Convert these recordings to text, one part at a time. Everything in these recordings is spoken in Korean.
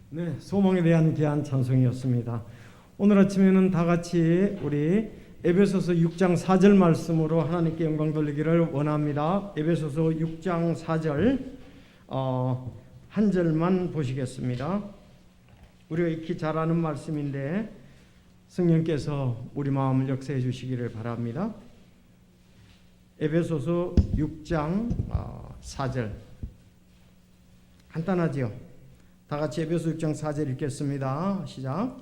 네, 소망에 대한 귀한 찬송이었습니다. 오늘 아침에는 다 같이 우리 에베소서 6장 4절 말씀으로 하나님께 영광 돌리기를 원합니다. 에베소서 6장 4절 한 절만 보시겠습니다. 우리가 익히 잘 아는 말씀인데 성령께서 우리 마음을 역사해 주시기를 바랍니다. 에베소서 6장 4절 간단하지요? 다 같이 에베소 6장 4절 읽겠습니다. 시작.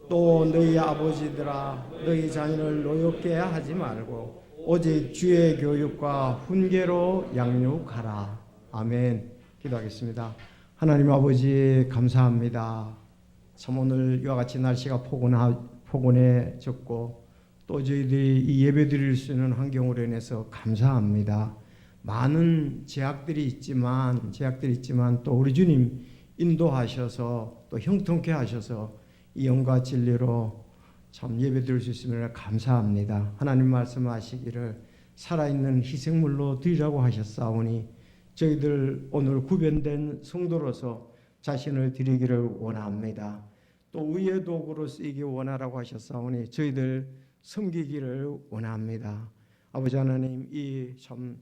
또 너희 아버지들아 너희 자녀를 노엽게 하지 말고 오직 주의 교육과 훈계로 양육하라. 아멘. 기도하겠습니다. 하나님 아버지 감사합니다. 참 오늘 이와 같이 날씨가 포근해졌고 또 저희들이 이 예배 드릴 수 있는 환경으로 인해서 감사합니다. 많은 제약들이 있지만 또 우리 주님 인도하셔서 또 형통케 하셔서 이 영과 진리로 참 예배 드릴 수 있으면 감사합니다. 하나님 말씀하시기를 살아있는 희생물로 드리라고 하셨사오니 저희들 오늘 구변된 성도로서 자신을 드리기를 원합니다. 또 의의 도구로 쓰이기 원하라고 하셨사오니 저희들 섬기기를 원합니다. 아버지 하나님 이 참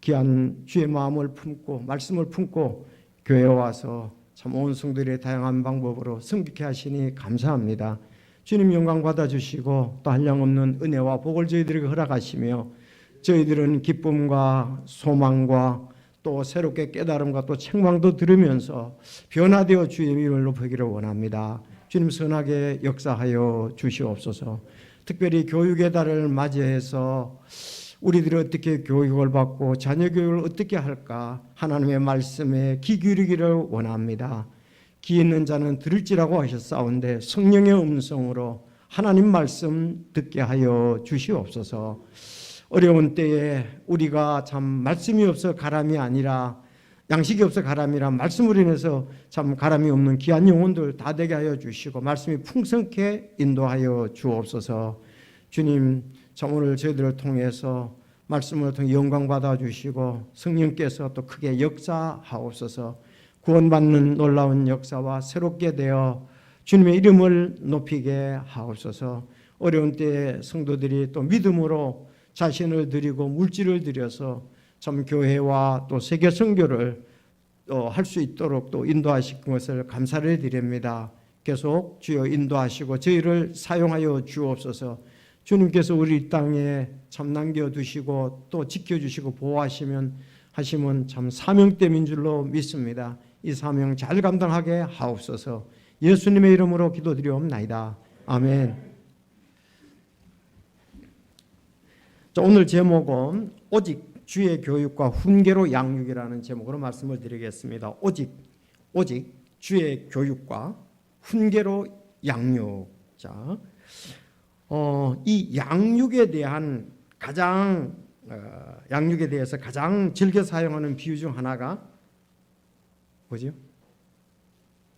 귀한 주의 마음을 품고 말씀을 품고 교회에 와서 참 온 성도들의 다양한 방법으로 섬기게 하시니 감사합니다. 주님 영광 받아주시고 또 한량없는 은혜와 복을 저희들에게 허락하시며 저희들은 기쁨과 소망과 또 새롭게 깨달음과 또 책망도 들으면서 변화되어 주의 이름을 높이기를 원합니다. 주님 선하게 역사하여 주시옵소서. 특별히 교육의 달을 맞이해서 우리들이 어떻게 교육을 받고 자녀 교육을 어떻게 할까 하나님의 말씀에 귀 기울이기를 원합니다. 귀 있는 자는 들을지라고 하셨사온데 성령의 음성으로 하나님 말씀 듣게 하여 주시옵소서. 어려운 때에 우리가 참 말씀이 없어 가람이 아니라 양식이 없어 가람이라 말씀으로 인해서 참 가람이 없는 귀한 영혼들 다 되게 하여 주시고 말씀이 풍성케 인도하여 주옵소서. 주님 참 오늘 저희들을 통해서 말씀을 통해 영광 받아주시고 성령께서 또 크게 역사하옵소서. 구원받는 놀라운 역사와 새롭게 되어 주님의 이름을 높이게 하옵소서. 어려운 때에 성도들이 또 믿음으로 자신을 드리고 물질을 드려서 참 교회와 또 세계 선교를 할 수 있도록 또 인도하신 것을 감사를 드립니다. 계속 주여 인도하시고 저희를 사용하여 주옵소서. 주님께서 우리 땅에 참 남겨두시고 또 지켜주시고 보호하시면 참 사명됨인 줄로 믿습니다. 이 사명 잘 감당하게 하옵소서. 예수님의 이름으로 기도드리옵나이다. 아멘. 자, 오늘 제목은 오직 주의 교육과 훈계로 양육이라는 제목으로 말씀을 드리겠습니다. 오직 주의 교육과 훈계로 양육. 자, 이 양육에 대해서 가장 즐겨 사용하는 비유 중 하나가 뭐죠?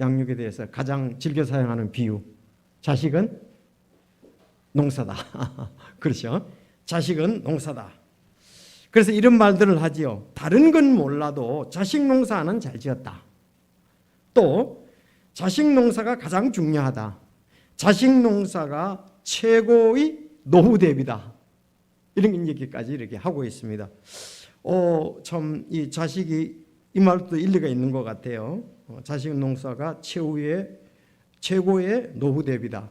양육에 대해서 가장 즐겨 사용하는 비유. 자식은 농사다. 그렇죠? 자식은 농사다. 그래서 이런 말들을 하지요. 다른 건 몰라도 자식 농사는 잘 지었다. 또 자식 농사가 가장 중요하다. 자식 농사가 최고의 노후 대비다. 이런 얘기까지 이렇게 하고 있습니다. 참 이 자식이 이 말도 일리가 있는 것 같아요. 자식 농사가 최고의 노후 대비다.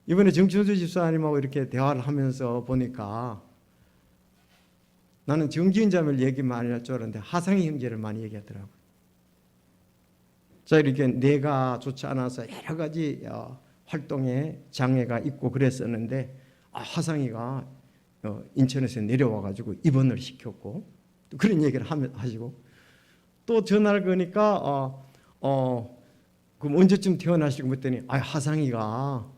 이번에 정춘수 집사님하고 이렇게 대화를 하면서 보니까 나는 정지은 자매를 얘기 많이 할 줄 알았는데 하상희 형제를 많이 얘기하더라고요. 자, 이렇게 뇌가 좋지 않아서 여러 가지 활동에 장애가 있고 그랬었는데 하상이가 인천에서 내려와가지고 입원을 시켰고 또 그런 얘기를 하시고 또 전화를 거니까 그럼 언제쯤 퇴원하시고 그랬더니 하상이가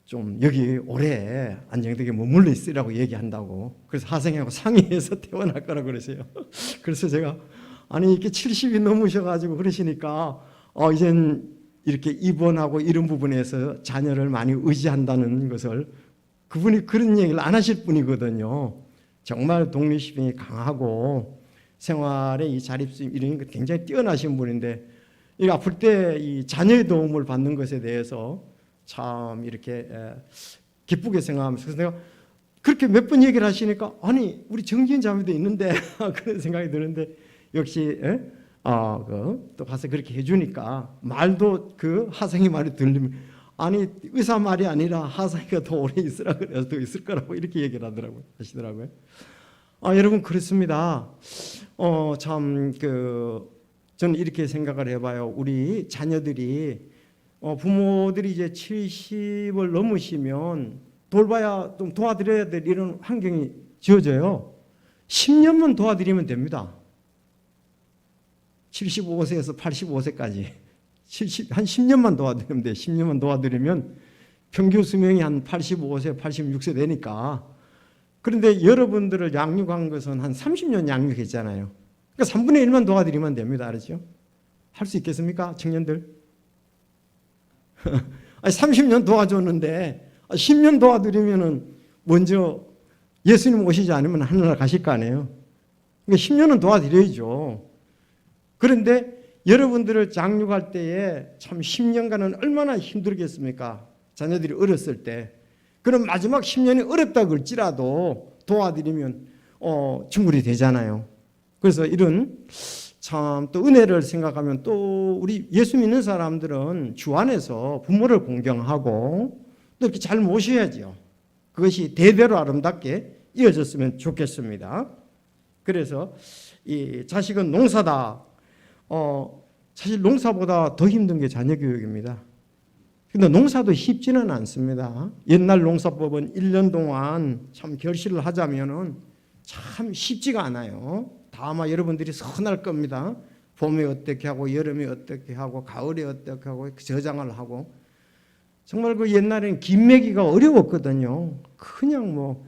좀 여기 오래 안정되게 머물러 있으라고 얘기한다고. 그래서 하상이하고 상의해서 퇴원할 거라고 그러세요. 그래서 제가 아니 이렇게 70이 넘으셔가지고 그러시니까 이젠 이렇게 입원하고 이런 부분에서 자녀를 많이 의지한다는 것을 그분이 그런 얘기를 안 하실 분이거든요. 정말 독립심이 강하고 생활의 이 자립심 이런 게 굉장히 뛰어나신 분인데 이 아플 때 이 자녀의 도움을 받는 것에 대해서 참 이렇게 기쁘게 생각하면서, 그래서 내가 그렇게 몇 번 얘기를 하시니까 아니 우리 정기인 자매도 있는데 그런 생각이 드는데 역시 또 가서 그렇게 해주니까 말도 그 하생이 말이 들리면 아니 의사 말이 아니라 하생이가 더 오래 있으라 그래서 더 있을 거라고 이렇게 얘기를 하시더라고요. 여러분 그렇습니다. 참 저는 이렇게 생각을 해봐요. 우리 자녀들이 부모들이 이제 70을 넘으시면 돌봐야 좀 도와드려야 될 이런 환경이 지어져요. 10년만 도와드리면 됩니다. 75세에서 85세까지 한 10년만 도와드리면 돼요. 10년만 도와드리면 평균 수명이 한 85세, 86세 되니까. 그런데 여러분들을 양육한 것은 한 30년 양육했잖아요. 그러니까 3분의 1만 도와드리면 됩니다. 알았죠? 할 수 있겠습니까? 청년들? 아니, 30년 도와줬는데 10년 도와드리면은 먼저 예수님 오시지 않으면 하늘나라 가실 거 아니에요. 그러니까 10년은 도와드려야죠. 그런데 여러분들을 양육할 때에 참 10년간은 얼마나 힘들겠습니까? 자녀들이 어렸을 때. 그럼 마지막 10년이 어렵다 그럴지라도 도와드리면 충분히 되잖아요. 그래서 이런 참 또 은혜를 생각하면 또 우리 예수 믿는 사람들은 주 안에서 부모를 공경하고 또 이렇게 잘 모셔야죠. 그것이 대대로 아름답게 이어졌으면 좋겠습니다. 그래서 이 자식은 농사다. 사실 농사보다 더 힘든 게 자녀 교육입니다. 근데 농사도 쉽지는 않습니다. 옛날 농사법은 1년 동안 참 결실을 하자면은 참 쉽지가 않아요. 다 아마 여러분들이 선할 겁니다. 봄에 어떻게 하고 여름에 어떻게 하고 가을에 어떻게 하고 저장을 하고 정말 그 옛날에는 김매기가 어려웠거든요. 그냥 뭐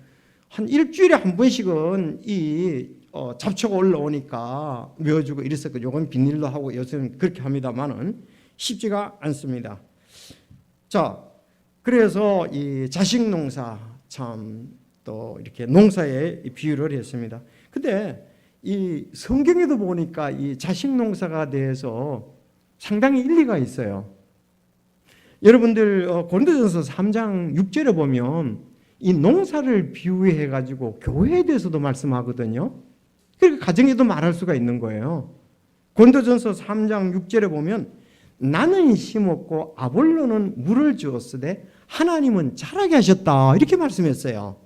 한 일주일에 한 번씩은 이 잡초가 올라오니까 메워주고 이랬었거든요. 요건 비닐로 하고 요새는 그렇게 합니다만은 쉽지가 않습니다. 자, 그래서 이 자식 농사 참 또 이렇게 농사에 비유를 했습니다. 근데 이 성경에도 보니까 이 자식 농사가 대해서 상당히 일리가 있어요. 여러분들 고린도전서 3장 6절에 보면 이 농사를 비유해 가지고 교회에 대해서도 말씀하거든요. 그러니까 가정에도 말할 수가 있는 거예요. 고린도전서 3장 6절에 보면 나는 심었고 아볼로는 물을 주었으되 하나님은 자라게 하셨다 이렇게 말씀했어요.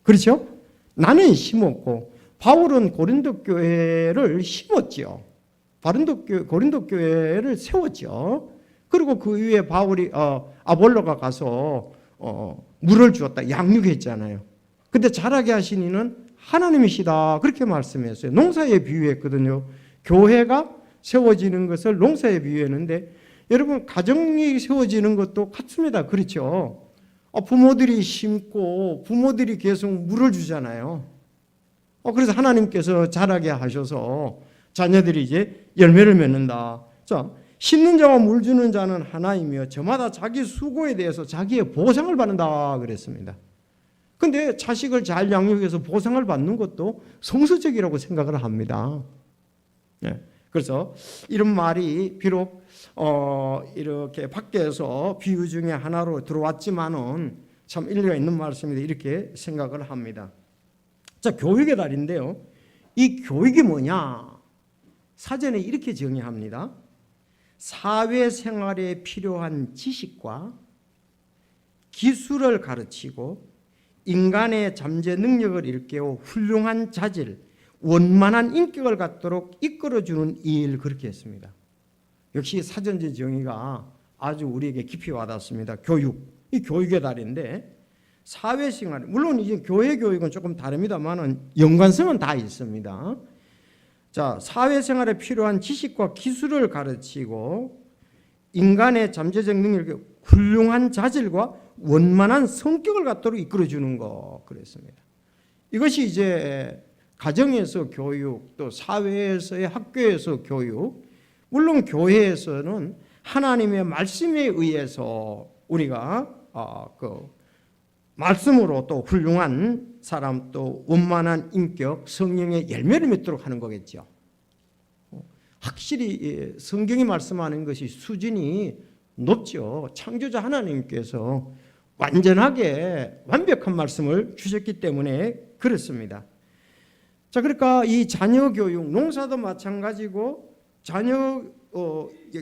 그렇죠? 나는 심었고 바울은 고린도 교회를 심었죠. 고린도 교회를 세웠죠. 그리고 그 위에 바울이 아볼로가 가서 물을 주었다 양육했잖아요. 근데 자라게 하신 이는 하나님이시다 그렇게 말씀했어요. 농사에 비유했거든요. 교회가 세워지는 것을 농사에 비유했는데 여러분 가정이 세워지는 것도 같습니다. 그렇죠? 부모들이 심고 부모들이 계속 물을 주잖아요. 그래서 하나님께서 자라게 하셔서 자녀들이 이제 열매를 맺는다. 자, 심는 자와 물 주는 자는 하나이며 저마다 자기 수고에 대해서 자기의 보상을 받는다 그랬습니다. 근데 자식을 잘 양육해서 보상을 받는 것도 성서적이라고 생각을 합니다. 네. 그래서 이런 말이 비록 이렇게 밖에서 비유 중에 하나로 들어왔지만은 참 일리가 있는 말씀이다 이렇게 생각을 합니다. 자, 교육의 달인데요. 이 교육이 뭐냐? 사전에 이렇게 정의합니다. 사회생활에 필요한 지식과 기술을 가르치고 인간의 잠재 능력을 일깨워 훌륭한 자질, 원만한 인격을 갖도록 이끌어주는 일 그렇게 했습니다. 역시 사전적 정의가 아주 우리에게 깊이 와닿습니다. 교육, 이 교육의 달인데 사회생활, 물론 이제 교회 교육은 조금 다릅니다만은 연관성은 다 있습니다. 자, 사회생활에 필요한 지식과 기술을 가르치고 인간의 잠재적 능력을 훌륭한 자질과 원만한 성격을 갖도록 이끌어주는 거 그랬습니다. 이것이 이제 가정에서 교육, 또 사회에서의 학교에서 교육, 물론 교회에서는 하나님의 말씀에 의해서 우리가 말씀으로 또 훌륭한 사람, 또 원만한 인격, 성령의 열매를 맺도록 하는 거겠죠. 확실히 성경이 말씀하는 것이 수준이 높죠. 창조자 하나님께서 완전하게 완벽한 말씀을 주셨기 때문에 그렇습니다. 자, 그러니까 이 자녀 교육, 농사도 마찬가지고 자녀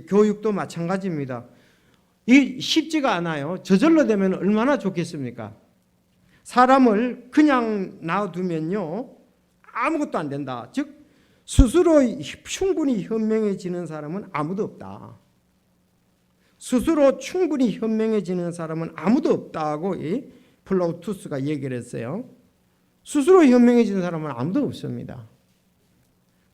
교육도 마찬가지입니다. 이 쉽지가 않아요. 저절로 되면 얼마나 좋겠습니까? 사람을 그냥 놔두면요 아무것도 안 된다. 즉 스스로 충분히 현명해지는 사람은 아무도 없다. 스스로 충분히 현명해지는 사람은 아무도 없다고 이 플라우투스가 얘기를 했어요. 스스로 현명해지는 사람은 아무도 없습니다.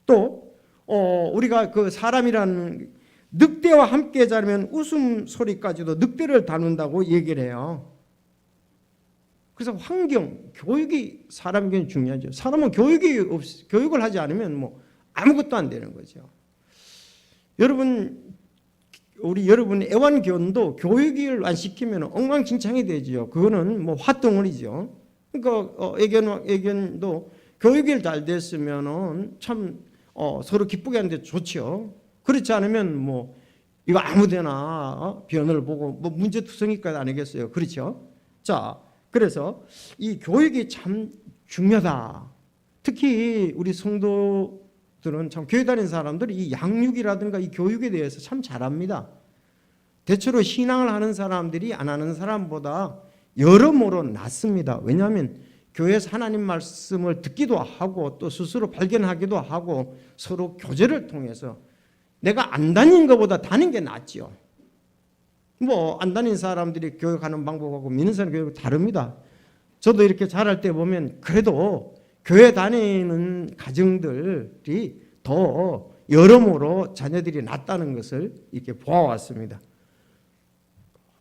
또 우리가 그 사람이라는 늑대와 함께 자면 웃음소리까지도 늑대를 다룬다고 얘기를 해요. 그래서 환경, 교육이 사람에게 중요하죠. 사람은 교육을 하지 않으면 뭐 아무것도 안 되는 거죠. 여러분 애완견도 교육을 안 시키면 엉망진창이 되죠. 그거는 뭐 화덩어리죠. 그러니까 애견도 교육이 잘 됐으면은 참 서로 기쁘게 하는데 좋죠. 그렇지 않으면 뭐 이거 아무데나 변을 보고 뭐 문제투성이까지 아니겠어요. 그렇죠? 자, 그래서 이 교육이 참 중요하다. 특히 우리 성도들은 참 교회 다니는 사람들이 이 양육이라든가 이 교육에 대해서 참 잘합니다. 대체로 신앙을 하는 사람들이 안 하는 사람보다 여러모로 낫습니다. 왜냐하면 교회에서 하나님 말씀을 듣기도 하고 또 스스로 발견하기도 하고 서로 교제를 통해서 내가 안 다닌 것보다 다닌 게 낫죠. 뭐 안 다닌 사람들이 교육하는 방법하고 믿는 사람 교육은 다릅니다. 저도 이렇게 자랄 때 보면 그래도 교회 다니는 가정들이 더 여러모로 자녀들이 낫다는 것을 이렇게 보아왔습니다.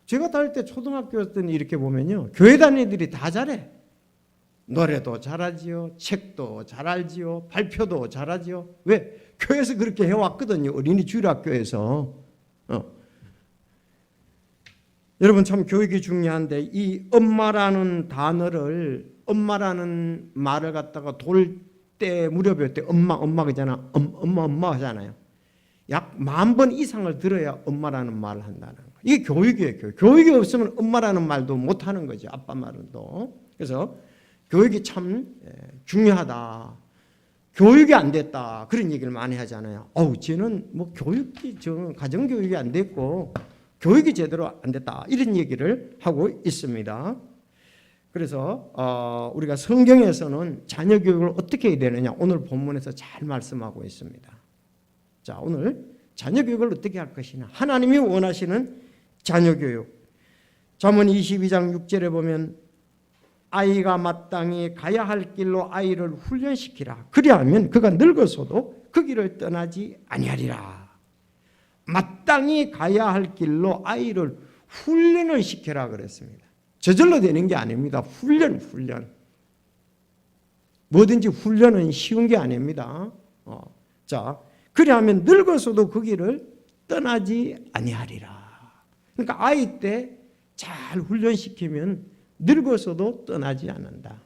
제가 다닐 때 초등학교 때는 이렇게 보면요, 교회 다니는 애들이 다 잘해. 노래도 잘하지요, 책도 잘 알지요, 발표도 잘하지요. 왜? 교회에서 그렇게 해왔거든요. 어린이 주일학교에서. 여러분 참 교육이 중요한데 이 엄마라는 단어를 엄마라는 말을 갖다가 돌 때 무렵일 때 엄마 그잖아. 엄마 하잖아요. 약 10,000번 이상을 들어야 엄마라는 말을 한다는 거예요. 이게 교육이에요. 교육이 없으면 엄마라는 말도 못 하는 거죠. 아빠 말도. 그래서 교육이 참 중요하다. 교육이 안 됐다. 그런 얘기를 많이 하잖아요. 쟤는 뭐 가정 교육이 안 됐고 교육이 제대로 안 됐다. 이런 얘기를 하고 있습니다. 그래서 우리가 성경에서는 자녀 교육을 어떻게 해야 되느냐 오늘 본문에서 잘 말씀하고 있습니다. 자, 오늘 자녀 교육을 어떻게 할 것이냐. 하나님이 원하시는 자녀 교육. 잠언 22장 6절에 보면 아이가 마땅히 가야 할 길로 아이를 훈련시키라. 그리하면 그가 늙어서도 그 길을 떠나지 아니하리라. 마땅히 가야 할 길로 아이를 훈련을 시켜라 그랬습니다. 저절로 되는 게 아닙니다. 훈련. 뭐든지 훈련은 쉬운 게 아닙니다. 자, 그리하면 늙어서도 그 길을 떠나지 아니하리라. 그러니까 아이 때 잘 훈련시키면 늙어서도 떠나지 않는다.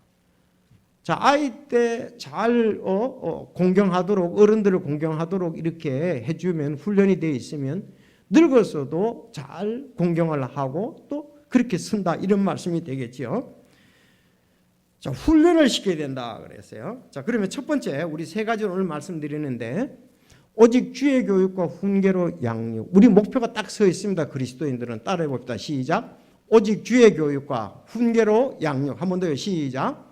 자, 아이 때 잘 공경하도록 어른들을 공경하도록 이렇게 해주면 훈련이 되어 있으면 늙어서도 잘 공경을 하고 또 그렇게 쓴다 이런 말씀이 되겠죠. 자, 훈련을 시켜야 된다 그랬어요. 자, 그러면 첫 번째 우리 세 가지를 오늘 말씀드리는데 오직 주의 교육과 훈계로 양육. 우리 목표가 딱 서 있습니다. 그리스도인들은 따라해 봅시다. 시작. 오직 주의 교육과 훈계로 양육. 한 번 더요. 시작.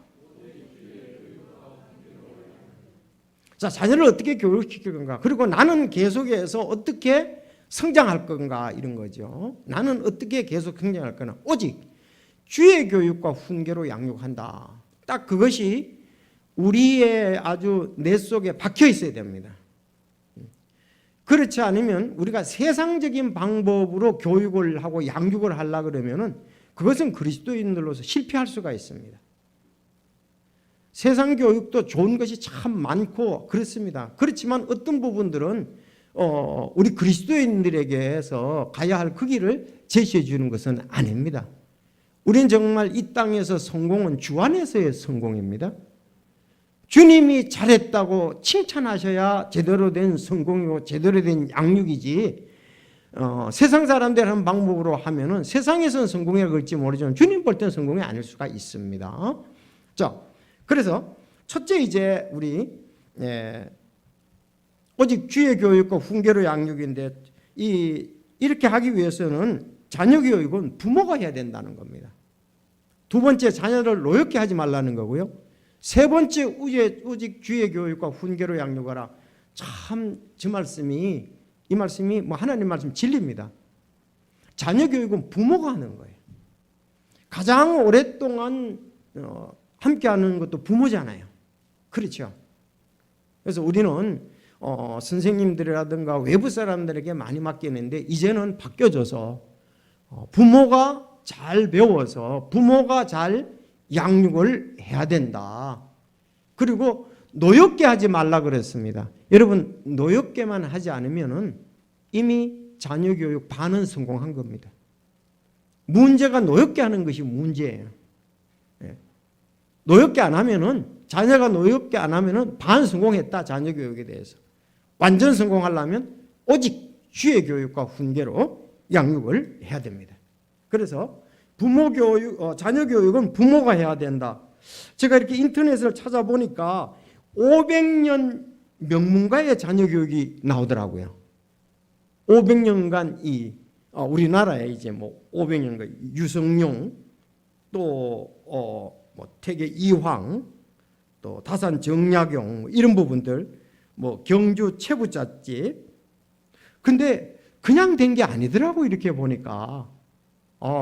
자, 자녀를 어떻게 교육시킬 건가? 그리고 나는 계속해서 어떻게 성장할 건가? 이런 거죠. 나는 어떻게 계속 성장할 거나? 오직 주의 교육과 훈계로 양육한다. 딱 그것이 우리의 아주 내 속에 박혀 있어야 됩니다. 그렇지 않으면 우리가 세상적인 방법으로 교육을 하고 양육을 하려고 그러면은 그것은 그리스도인들로서 실패할 수가 있습니다. 세상 교육도 좋은 것이 참 많고 그렇습니다. 그렇지만 어떤 부분들은 우리 그리스도인들에게서 가야 할 그 길을 제시해 주는 것은 아닙니다. 우리는 정말 이 땅에서 성공은 주 안에서의 성공입니다. 주님이 잘했다고 칭찬하셔야 제대로 된 성공이고 제대로 된 양육이지, 세상 사람들 하는 방법으로 하면은 세상에서는 성공이라고 할지 모르지만 주님 볼 때는 성공이 아닐 수가 있습니다. 자, 그래서 첫째 이제 우리 오직 주의 교육과 훈계로 양육인데, 이렇게 하기 위해서는 자녀 교육은 부모가 해야 된다는 겁니다. 두 번째, 자녀를 노엽게 하지 말라는 거고요. 세 번째, 오직 주의 교육과 훈계로 양육하라. 참 이 말씀이 뭐 하나님 말씀 진리입니다. 자녀 교육은 부모가 하는 거예요. 가장 오랫동안 함께하는 것도 부모잖아요. 그렇죠? 그래서 우리는 선생님들이라든가 외부 사람들에게 많이 맡기는데, 이제는 바뀌어져서 부모가 잘 배워서 부모가 잘 양육을 해야 된다. 그리고 노엽게 하지 말라 그랬습니다. 여러분, 노엽게만 하지 않으면은 이미 자녀 교육 반은 성공한 겁니다. 문제가 노엽게 하는 것이 문제예요. 노엽게 안 하면은, 자녀가 노엽게 안 하면은 반 성공했다, 자녀 교육에 대해서. 완전 성공하려면 오직 주의 교육과 훈계로 양육을 해야 됩니다. 그래서 부모 교육, 자녀 교육은 부모가 해야 된다. 제가 이렇게 인터넷을 찾아보니까 500년 명문가의 자녀 교육이 나오더라고요. 500년간 우리나라에 이제 뭐 500년간 유성룡, 또 태계 이황, 또 다산 정약용, 이런 부분들, 뭐 경주 최부잣집. 근데 그냥 된 게 아니더라고, 이렇게 보니까.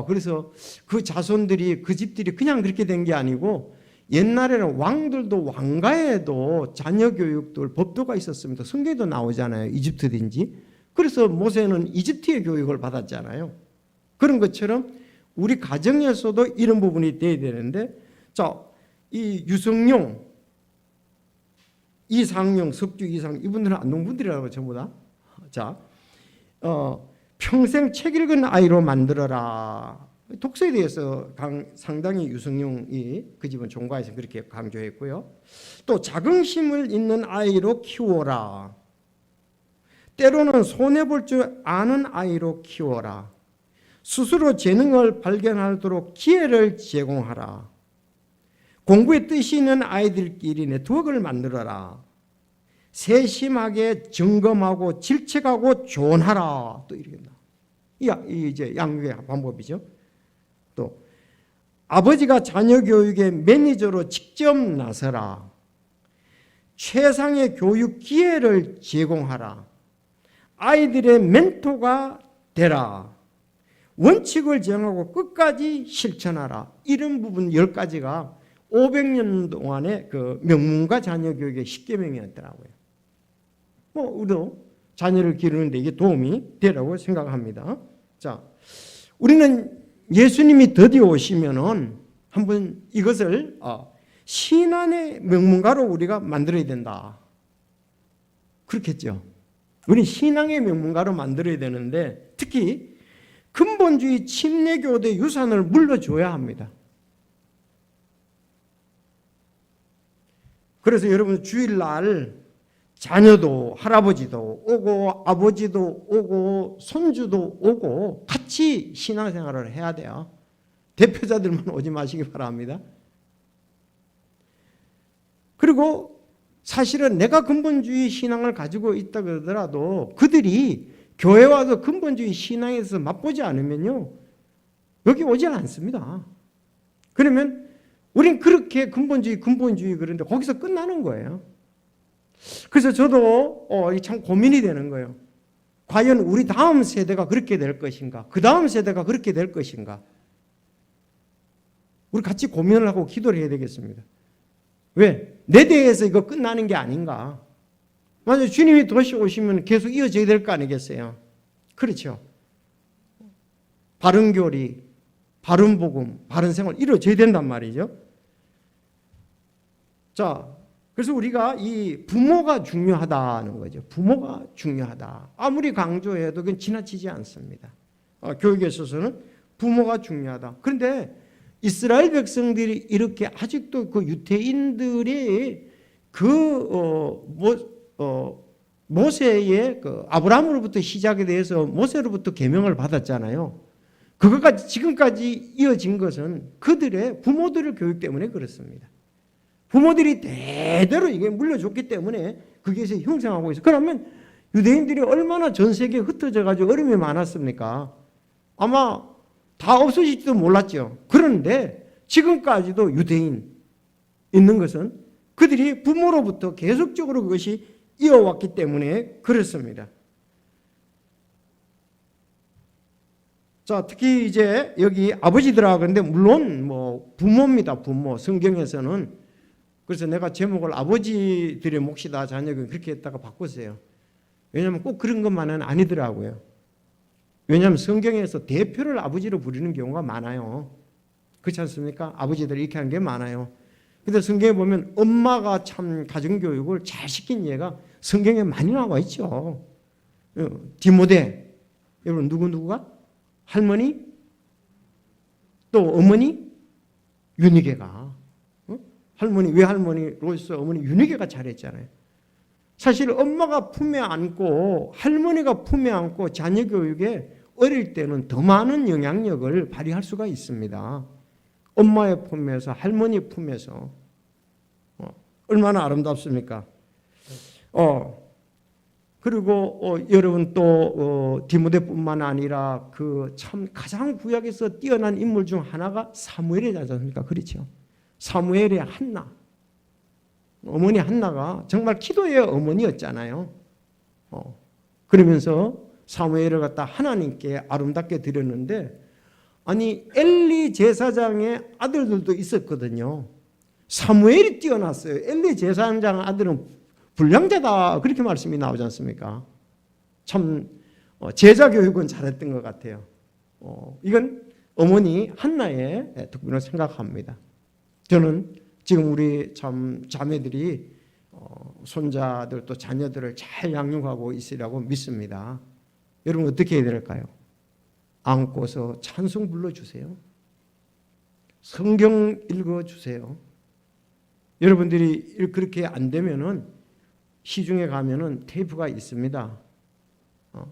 그래서 그 자손들이, 그 집들이 그냥 그렇게 된 게 아니고, 옛날에는 왕들도 왕가에도 자녀 교육들 법도가 있었습니다. 성경에도 나오잖아요, 이집트든지. 그래서 모세는 이집트의 교육을 받았잖아요. 그런 것처럼 우리 가정에서도 이런 부분이 돼야 되는데, 자, 이 유성룡, 이상용, 석주 이상, 이분들은 안동분들이라고 전부 다. 자, 평생 책 읽은 아이로 만들어라. 독서에 대해서 상당히 유성룡이 그 집은 종가에서 그렇게 강조했고요. 또 자긍심을 있는 아이로 키워라. 때로는 손해볼 줄 아는 아이로 키워라. 스스로 재능을 발견하도록 기회를 제공하라. 공부에 뜻이 있는 아이들끼리 네트워크를 만들어라. 세심하게 점검하고 질책하고 조언하라. 또 이렇게 이제 양육의 방법이죠. 또 아버지가 자녀 교육의 매니저로 직접 나서라. 최상의 교육 기회를 제공하라. 아이들의 멘토가 되라. 원칙을 정하고 끝까지 실천하라. 이런 부분 10가지가 500년 동안의 그 명문가 자녀 교육의 10계명이었더라고요. 우리도 자녀를 기르는 데 이게 도움이 되라고 생각합니다. 자, 우리는 예수님이 드디어 오시면은 한번 이것을 신앙의 명문가로 우리가 만들어야 된다. 그렇겠죠. 우리 신앙의 명문가로 만들어야 되는데, 특히 근본주의 침례교대 유산을 물려줘야 합니다. 그래서 여러분, 주일날 자녀도 할아버지도 오고 아버지도 오고 손주도 오고 같이 신앙생활을 해야 돼요. 대표자들만 오지 마시기 바랍니다. 그리고 사실은 내가 근본주의 신앙을 가지고 있다 그러더라도 그들이 교회 와서 근본주의 신앙에서 맛보지 않으면요, 여기 오지 않습니다. 그러면 우린 그렇게 근본주의 그런데 거기서 끝나는 거예요. 그래서 저도 참 고민이 되는 거예요. 과연 우리 다음 세대가 그렇게 될 것인가? 그 다음 세대가 그렇게 될 것인가? 우리 같이 고민을 하고 기도를 해야 되겠습니다. 왜? 내 대에서 이거 끝나는 게 아닌가? 만약 주님이 다시 오시면 계속 이어져야 될 거 아니겠어요? 그렇죠. 바른 교리, 바른 복음, 바른 생활 이루어져야 된단 말이죠. 자, 그래서 우리가 이 부모가 중요하다는 거죠. 부모가 중요하다. 아무리 강조해도 그건 지나치지 않습니다. 교육에 있어서는 부모가 중요하다. 그런데 이스라엘 백성들이 이렇게 아직도 그 유대인들의 모세의 그 아브라함으로부터 시작에 대해서 모세로부터 계명을 받았잖아요. 그것까지 지금까지 이어진 것은 그들의 부모들의 교육 때문에 그렇습니다. 부모들이 대대로 이게 물려줬기 때문에 그게 형성하고 있어요. 그러면 유대인들이 얼마나 전 세계에 흩어져 가지고 어려움이 많았습니까? 아마 다 없어질지도 몰랐죠. 그런데 지금까지도 유대인 있는 것은 그들이 부모로부터 계속적으로 그것이 이어왔기 때문에 그렇습니다. 자, 특히 이제 여기 아버지들하고 그런데 물론 뭐 부모입니다. 부모. 성경에서는. 그래서 내가 제목을 아버지들의 몫이다 자녀는 그렇게 했다가 바꿨어요. 왜냐하면 꼭 그런 것만은 아니더라고요. 왜냐하면 성경에서 대표를 아버지로 부르는 경우가 많아요. 그렇지 않습니까? 아버지들이 이렇게 하는 게 많아요. 근데 성경에 보면 엄마가 참 가정교육을 잘 시킨 예가 성경에 많이 나와 있죠. 디모데, 여러분 누구가? 할머니, 또 어머니, 유니게가. 할머니, 외할머니로서 어머니 유니게가 잘했잖아요. 사실 엄마가 품에 안고 할머니가 품에 안고 자녀 교육에 어릴 때는 더 많은 영향력을 발휘할 수가 있습니다. 엄마의 품에서 할머니 품에서 얼마나 아름답습니까? 그리고 여러분 또 디모데뿐만 아니라 그 참 가장 구약에서 뛰어난 인물 중 하나가 사무엘이지 않습니까? 그렇죠? 사무엘의 한나, 어머니 한나가 정말 기도의 어머니였잖아요. 그러면서 사무엘을 갖다 하나님께 아름답게 드렸는데, 아니 엘리 제사장의 아들들도 있었거든요. 사무엘이 뛰어났어요. 엘리 제사장 아들은 불량자다 그렇게 말씀이 나오지 않습니까? 참 제자 교육은 잘했던 것 같아요. 이건 어머니 한나의 덕분으로 생각합니다. 저는 지금 우리 참 자매들이 손자들 또 자녀들을 잘 양육하고 있으리라고 믿습니다. 여러분 어떻게 해야 될까요? 안고서 찬송 불러주세요. 성경 읽어주세요. 여러분들이 그렇게 안 되면은 시중에 가면은 테이프가 있습니다.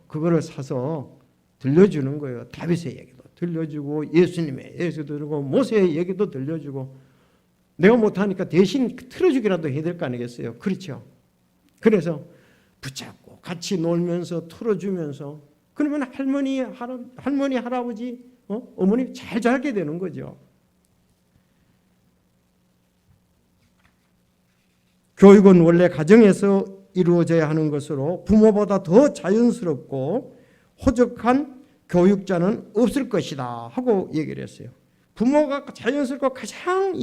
그거를 사서 들려주는 거예요. 다윗의 얘기도 들려주고 예수님의 얘기도 들고 모세의 얘기도 들려주고, 내가 못하니까 대신 틀어주기라도 해야 될 거 아니겠어요? 그렇죠? 그래서 붙잡고 같이 놀면서 틀어주면서, 그러면 할머니, 할아버지, 어머니 잘 자라게 되는 거죠. 교육은 원래 가정에서 이루어져야 하는 것으로 부모보다 더 자연스럽고 호적한 교육자는 없을 것이다 하고 얘기를 했어요. 부모가 자연스럽고 가장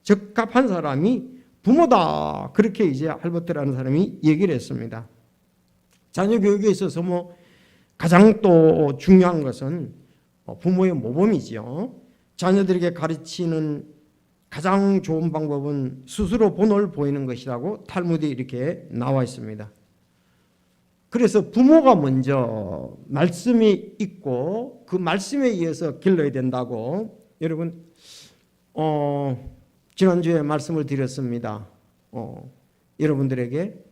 적합한 사람이 부모다, 그렇게 이제 할버트라는 사람이 얘기를 했습니다. 자녀 교육에 있어서 뭐 가장 또 중요한 것은 부모의 모범이지요. 자녀들에게 가르치는 가장 좋은 방법은 스스로 본을 보이는 것이라고 탈무드에 이렇게 나와 있습니다. 그래서 부모가 먼저 말씀이 있고 그 말씀에 의해서 길러야 된다고, 여러분 지난주에 말씀을 드렸습니다. 여러분들에게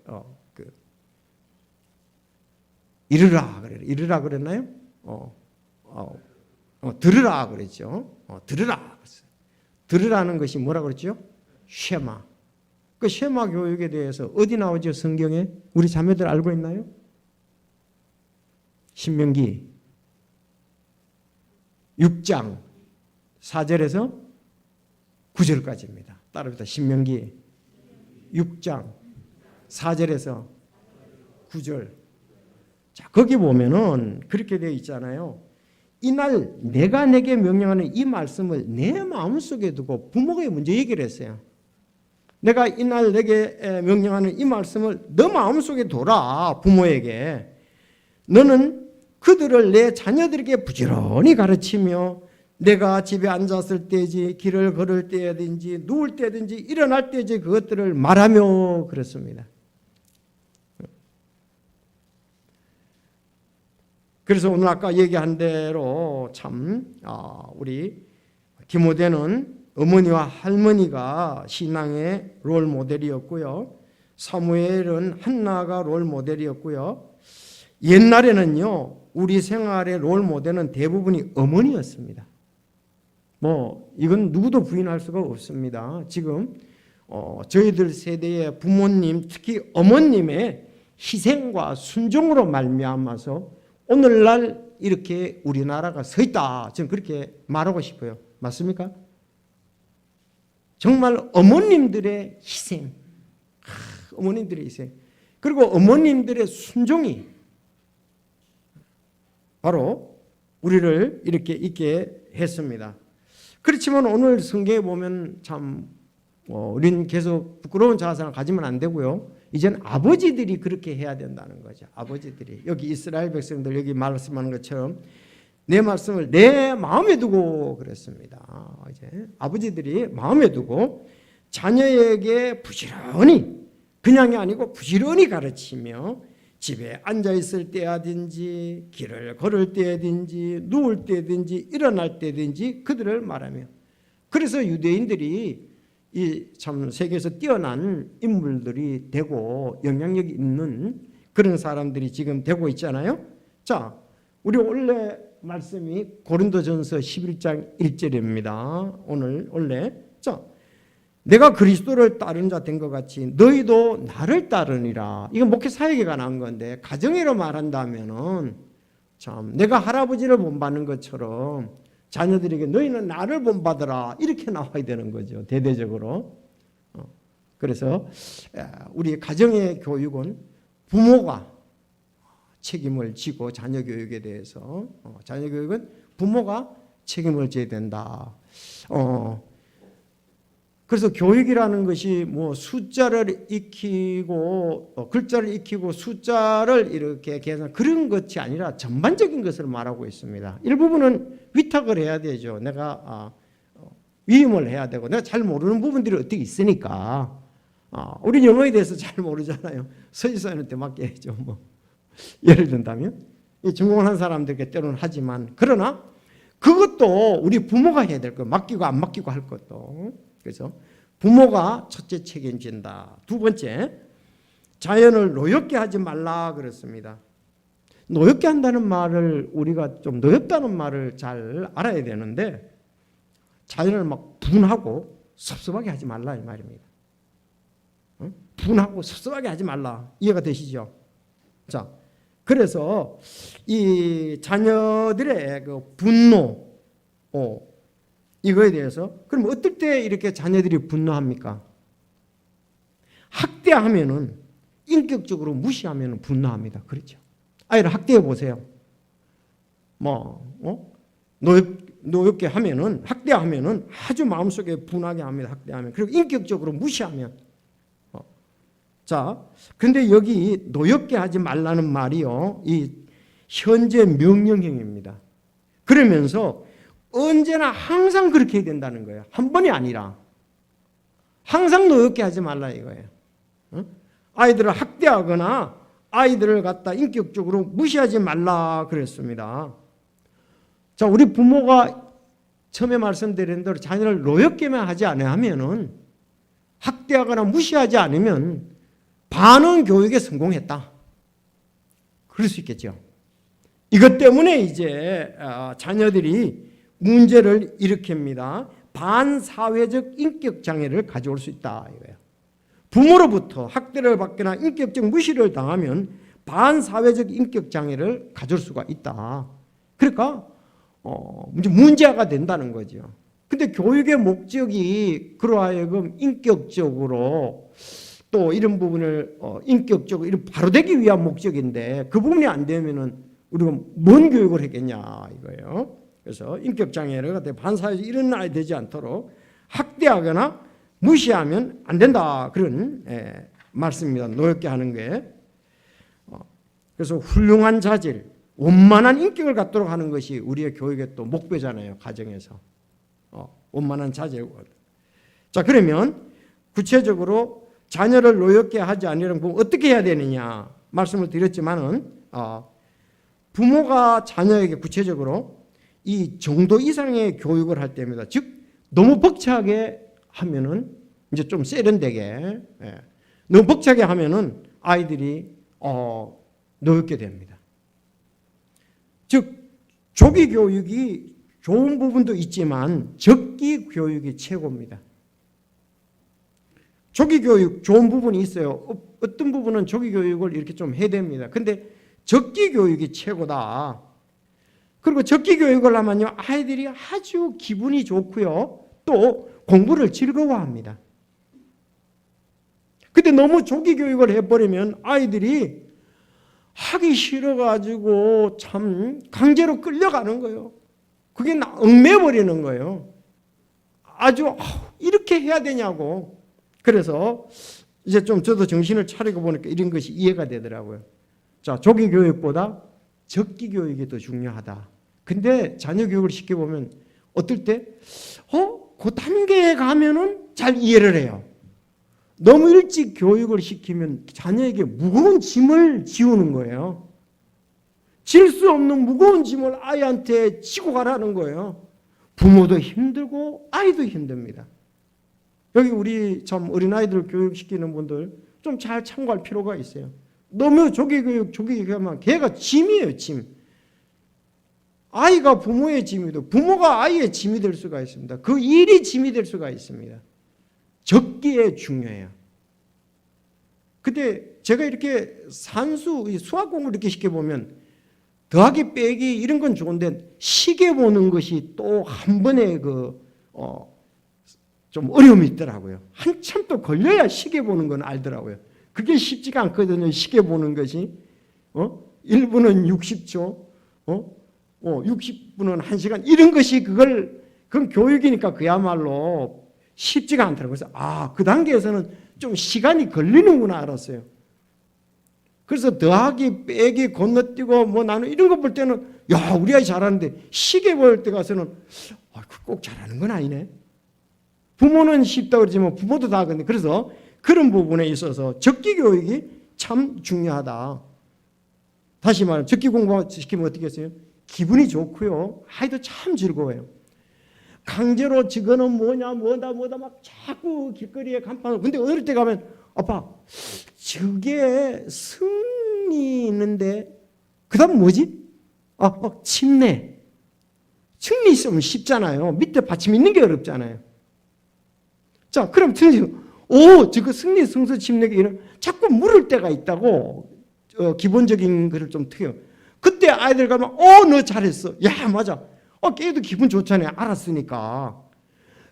이르라 그랬나요? 들으라 그랬죠. 들으라. 들으라는 것이 뭐라 그랬죠? 쉐마. 그 쉐마 교육에 대해서 어디 나오죠? 성경에? 우리 자매들 알고 있나요? 신명기 6장 4절에서 9절까지입니다. 따라합니다. 신명기 6장 4절에서 9절. 자, 거기 보면은 그렇게 되어 있잖아요. 이날 내가 내게 명령하는 이 말씀을 내 마음속에 두고, 부모가 먼저 얘기를 했어요. 내가 이날 내게 명령하는 이 말씀을 너 마음속에 둬라. 부모에게. 너는 그들을 내 자녀들에게 부지런히 가르치며 내가 집에 앉았을 때지 길을 걸을 때든지 누울 때든지 일어날 때지 그것들을 말하며 그랬습니다. 그래서 오늘 아까 얘기한 대로 참 우리 디모데는 어머니와 할머니가 신앙의 롤 모델이었고요. 사무엘은 한나가 롤 모델이었고요. 옛날에는요, 우리 생활의 롤 모델은 대부분이 어머니였습니다. 이건 누구도 부인할 수가 없습니다. 지금 저희들 세대의 부모님, 특히 어머님의 희생과 순종으로 말미암아서 오늘날 이렇게 우리나라가 서 있다. 저는 그렇게 말하고 싶어요. 맞습니까? 정말 어머님들의 희생, 어머님들의 희생, 그리고 어머님들의 순종이 바로 우리를 이렇게 있게 했습니다. 그렇지만 오늘 성경에 보면 참 우리는 계속 부끄러운 자아상을 가지면 안 되고요. 이제는 아버지들이 그렇게 해야 된다는 거죠. 아버지들이 여기 이스라엘 백성들 여기 말씀하는 것처럼 내 말씀을 내 마음에 두고 그랬습니다. 이제 아버지들이 마음에 두고 자녀에게 부지런히, 그냥이 아니고 부지런히 가르치며 집에 앉아 있을 때든지 길을 걸을 때든지 누울 때든지 일어날 때든지 그들을 말하며, 그래서 유대인들이 이 참 세계에서 뛰어난 인물들이 되고 영향력이 있는 그런 사람들이 지금 되고 있잖아요. 자, 우리 원래 말씀이 고린도전서 11장 1절입니다. 오늘 원래 자, 내가 그리스도를 따르는 자 된 것 같이 너희도 나를 따르니라. 이건 목회 사역에 관한 건데 가정으로 말한다면은 참 내가 할아버지를 본받는 것처럼 자녀들에게 너희는 나를 본받으라 이렇게 나와야 되는 거죠. 대대적으로. 그래서 우리 가정의 교육은 부모가 책임을 지고 자녀 교육에 대해서 자녀 교육은 부모가 책임을 져야 된다. 그래서 교육이라는 것이 뭐 숫자를 익히고 글자를 익히고 숫자를 이렇게 계산 그런 것이 아니라 전반적인 것을 말하고 있습니다. 일부분은 위탁을 해야 되죠. 내가 위임을 해야 되고 내가 잘 모르는 부분들이 어떻게 있으니까 우리 영어에 대해서 잘 모르잖아요. 서지사한테 맡겨야죠. 뭐 예를 든다면 전공을 한 사람들에게 때로는 하지만 그러나 그것도 우리 부모가 해야 될 거예요. 맡기고 안 맡기고 할 것도. 그래서 부모가 첫째 책임진다. 두 번째, 자연을 노엽게 하지 말라 그랬습니다. 노엽게 한다는 말을 우리가 좀 노엽다는 말을 잘 알아야 되는데 자연을 막 분하고 섭섭하게 하지 말라 이 말입니다. 분하고 섭섭하게 하지 말라. 이해가 되시죠? 자, 그래서 이 자녀들의 그 분노, 이거에 대해서 그럼 어떨 때 이렇게 자녀들이 분노합니까? 학대하면은 인격적으로 무시하면은 분노합니다. 그렇죠? 아이를 학대해 보세요. 노엽게 하면은 학대하면은 아주 마음속에 분하게 합니다. 학대하면 그리고 인격적으로 무시하면. 자, 근데 여기 노엽게 하지 말라는 말이요, 이 현재 명령형입니다. 그러면서 언제나 항상 그렇게 해야 된다는 거예요. 한 번이 아니라 항상 노엽게 하지 말라 이거예요. 아이들을 학대하거나 아이들을 갖다 인격적으로 무시하지 말라 그랬습니다. 자, 우리 부모가 처음에 말씀드린 대로 자녀를 노엽게만 하지 않으면은 학대하거나 무시하지 않으면 반응 교육에 성공했다. 그럴 수 있겠죠. 이것 때문에 이제 자녀들이 문제를 일으킵니다. 반사회적 인격 장애를 가져올 수 있다 이거예요. 부모로부터 학대를 받거나 인격적 무시를 당하면 반사회적 인격 장애를 가져올 수가 있다. 그러니까 문제가 된다는 거죠. 근데 교육의 목적이 그러하여금 인격적으로 또 이런 부분을 인격적으로 바로 되기 위한 목적인데 그 부분이 안 되면은 우리가 뭔 교육을 했겠냐 이거예요. 그래서 인격 장애를 갖다 반사회적 이런 아이 되지 않도록 학대하거나 무시하면 안 된다 그런 말씀입니다. 노엽게 하는 게. 그래서 훌륭한 자질, 원만한 인격을 갖도록 하는 것이 우리의 교육의 또 목표잖아요. 가정에서 원만한 자질. 자, 그러면 구체적으로 자녀를 노엽게 하지 않으려면 어떻게 해야 되느냐 말씀을 드렸지만은 부모가 자녀에게 구체적으로 이 정도 이상의 교육을 할 때입니다. 즉 너무 벅차게 하면은 이제 좀 세련되게 너무 벅차게 하면은 아이들이 노엽게 됩니다. 즉 조기 교육이 좋은 부분도 있지만 적기 교육이 최고입니다. 조기 교육 좋은 부분이 있어요. 어떤 부분은 조기 교육을 이렇게 좀 해야 됩니다. 근데 적기 교육이 최고다. 그리고 적기 교육을 하면요, 아이들이 아주 기분이 좋고요, 또 공부를 즐거워합니다. 근데 너무 조기 교육을 해버리면 아이들이 하기 싫어가지고 참 강제로 끌려가는 거예요. 그게 얽매버리는 거예요. 아주 이렇게 해야 되냐고. 그래서 이제 좀 저도 정신을 차리고 보니까 이런 것이 이해가 되더라고요. 자, 조기 교육보다 적기 교육이 더 중요하다. 근데 자녀 교육을 시켜보면 어떨 때 그 단계에 가면은 잘 이해를 해요. 너무 일찍 교육을 시키면 자녀에게 무거운 짐을 지우는 거예요. 질 수 없는 무거운 짐을 아이한테 지고 가라는 거예요. 부모도 힘들고 아이도 힘듭니다. 여기 우리 참 어린아이들 교육시키는 분들 좀 잘 참고할 필요가 있어요. 너무 조기 교육하면 걔가 짐이에요, 짐. 아이가 부모의 짐이고 부모가 아이의 짐이 될 수가 있습니다. 그 일이 짐이 될 수가 있습니다. 적기에 중요해요. 근데 제가 이렇게 수학 공부를 이렇게 시켜보면 더하기 빼기 이런 건 좋은데 시계 보는 것이 또 한 번에 좀 어려움이 있더라고요. 한참 또 걸려야 시계 보는 건 알더라고요. 그게 쉽지가 않거든요. 시계 보는 것이 1분은 60초, 60분은 1시간 이런 것이 그건 교육이니까 그야말로 쉽지가 않더라고요. 그래서 그 단계에서는 좀 시간이 걸리는구나 알았어요. 그래서 더하기 빼기 건너뛰고 뭐 나는 이런 거 볼 때는 야 우리 아이 잘하는데 시계 볼 때 가서는 꼭 잘하는 건 아니네. 부모는 쉽다고 그러지만 부모도 다 그런데 그래서 그런 부분에 있어서 적기 교육이 참 중요하다. 다시 말하면 적기 공부시키면 어떻게 했어요? 기분이 좋고요. 아이도 참 즐거워요. 강제로 저거는 뭐다 막 자꾸 길거리에 간판을. 근데 어릴 때 가면 아빠 저게 승리 있는데 그 다음 뭐지? 침례. 승리 있으면 쉽잖아요. 밑에 받침 있는 게 어렵잖아요. 자, 그럼 저거 승리, 승수, 침례 이런 자꾸 물을 때가 있다고 기본적인 것을 좀 트여. 그때 아이들 가면 너 잘했어. 야 맞아. 걔도 기분 좋잖아요. 알았으니까.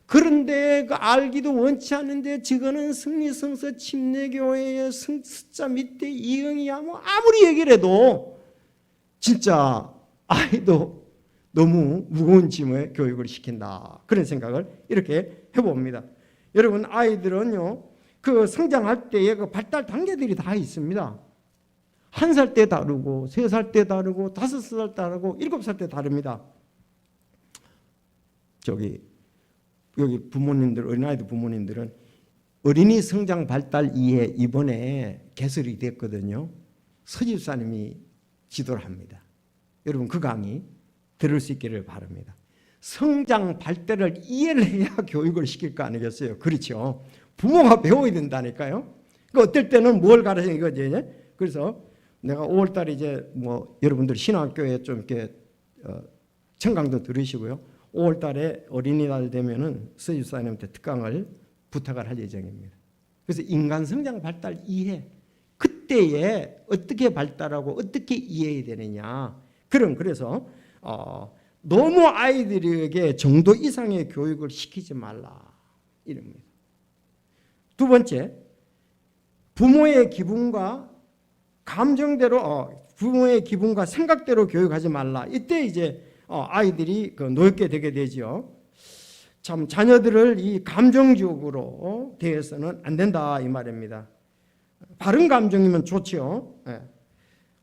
그런데 그 알기도 원치 않는데 저거는 승리, 승수, 침례교회의 숫자 밑에 이응이야 뭐 아무리 얘기를 해도 진짜 아이도 너무 무거운 짐의 교육을 시킨다. 그런 생각을 이렇게 해봅니다. 여러분 아이들은요 그 성장할 때의 그 발달 단계들이 다 있습니다. 1살 때 다르고 3살 때 다르고 5살 다르고 7살 때 다릅니다. 여기 부모님들 어린아이들 부모님들은 어린이 성장 발달 이해 이번에 개설이 됐거든요. 서집사님이 지도를 합니다. 여러분 그 강의 들을 수 있기를 바랍니다. 성장 발달을 이해를 해야 교육을 시킬 거 아니겠어요? 그렇죠. 부모가 배워야 된다니까요. 어떨 때는 뭘 가르치는 이거지. 그래서 내가 5월달에 이제 뭐 여러분들 신학교에 좀 이렇게 청강도 들으시고요. 5월달에 어린이날 되면은 서집사님한테 특강을 부탁을 할 예정입니다. 그래서 인간 성장 발달 이해 그때에 어떻게 발달하고 어떻게 이해해야 되느냐. 그래서 너무 아이들에게 정도 이상의 교육을 시키지 말라 이럽니다. 두 번째, 부모의 기분과 감정대로 부모의 기분과 생각대로 교육하지 말라. 이때 이제 아이들이 노엽게 되게 되죠. 참 자녀들을 이 감정적으로 대해서는 안 된다 이 말입니다. 바른 감정이면 좋죠.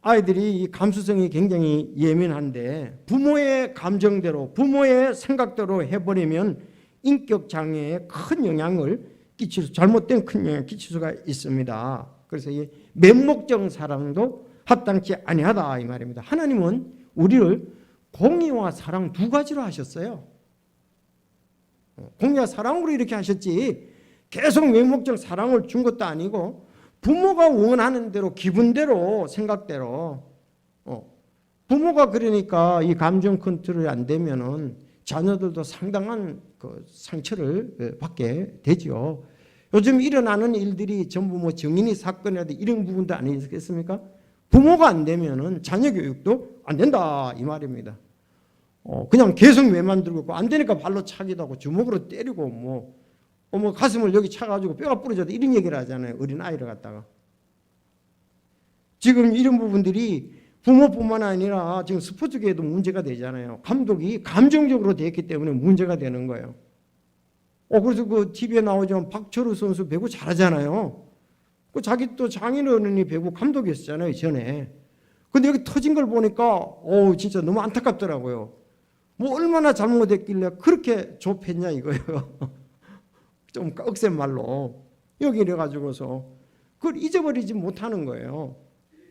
아이들이 이 감수성이 굉장히 예민한데 부모의 감정대로 부모의 생각대로 해버리면 인격 장애에 큰 영향을 잘못된 큰 영향을 끼칠 수가 있습니다. 그래서 이 맹목적 사랑도 합당치 아니하다 이 말입니다. 하나님은 우리를 공의와 사랑 두 가지로 하셨어요. 공의와 사랑으로 이렇게 하셨지 계속 맹목적 사랑을 준 것도 아니고 부모가 원하는 대로 기분대로 생각대로 부모가 그러니까 이 감정 컨트롤이 안 되면은 자녀들도 상당한 그 상처를 받게 되죠. 요즘 일어나는 일들이 전부 뭐 정인이 사건이라든지 이런 부분도 아니겠습니까? 부모가 안 되면은 자녀 교육도 안 된다 이 말입니다. 그냥 계속 왜 만들고 있고 안 되니까 발로 차기도 하고 주먹으로 때리고 뭐 가슴을 여기 차가지고 뼈가 부러져도 이런 얘기를 하잖아요. 어린 아이를 갖다가. 지금 이런 부분들이 부모뿐만 아니라 지금 스포츠계에도 문제가 되잖아요. 감독이 감정적으로 됐기 때문에 문제가 되는 거예요. 그래서 그 TV에 나오지만 박철우 선수 배구 잘하잖아요. 그 자기 또 장인어른이 배구 감독이었잖아요, 전에. 근데 여기 터진 걸 보니까 진짜 너무 안타깝더라고요. 뭐 얼마나 잘못했길래 그렇게 좁혔냐 이거예요. 좀 억센 말로 여기 이래가지고서 그걸 잊어버리지 못하는 거예요.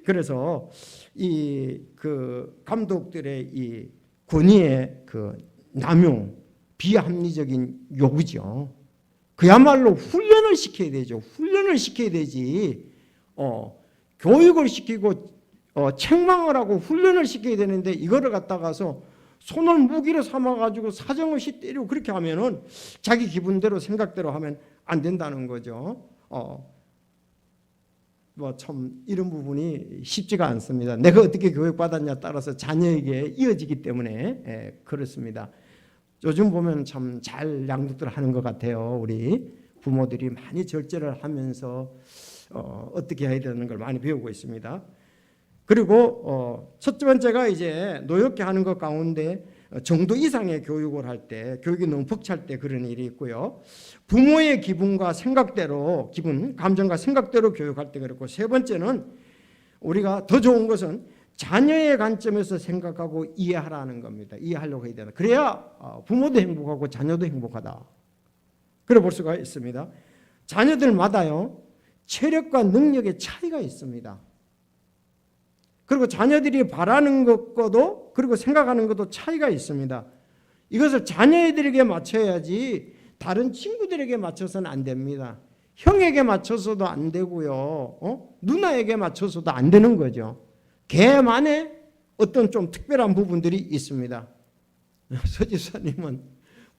그래서 이 그 감독들의 이 권위의 그 남용, 비합리적인 요구죠. 그야말로 훈련을 시켜야 되죠. 훈련을 시켜야 되지. 교육을 시키고 책망을 하고 훈련을 시켜야 되는데 이거를 갖다가서 손을 무기로 삼아가지고 사정없이 때리고 그렇게 하면은 자기 기분대로 생각대로 하면 안 된다는 거죠. 뭐 참 이런 부분이 쉽지가 않습니다. 내가 어떻게 교육받았냐에 따라서 자녀에게 이어지기 때문에 그렇습니다. 요즘 보면 참 잘 양육들 하는 것 같아요. 우리 부모들이 많이 절제를 하면서 어떻게 해야 되는 걸 많이 배우고 있습니다. 그리고 첫 번째가 이제 노엽게 하는 것 가운데 정도 이상의 교육을 할 때, 교육이 너무 벅찰 때 그런 일이 있고요. 부모의 기분과 생각대로, 감정과 생각대로 교육할 때 그렇고, 세 번째는 우리가 더 좋은 것은 자녀의 관점에서 생각하고 이해하라는 겁니다. 이해하려고 해야 되나. 그래야 부모도 행복하고 자녀도 행복하다. 그래 볼 수가 있습니다. 자녀들마다요, 체력과 능력의 차이가 있습니다. 그리고 자녀들이 바라는 것과도 그리고 생각하는 것도 차이가 있습니다. 이것을 자녀들에게 맞춰야지 다른 친구들에게 맞춰서는 안 됩니다. 형에게 맞춰서도 안 되고요. 누나에게 맞춰서도 안 되는 거죠. 걔만의 어떤 좀 특별한 부분들이 있습니다. 서지사님은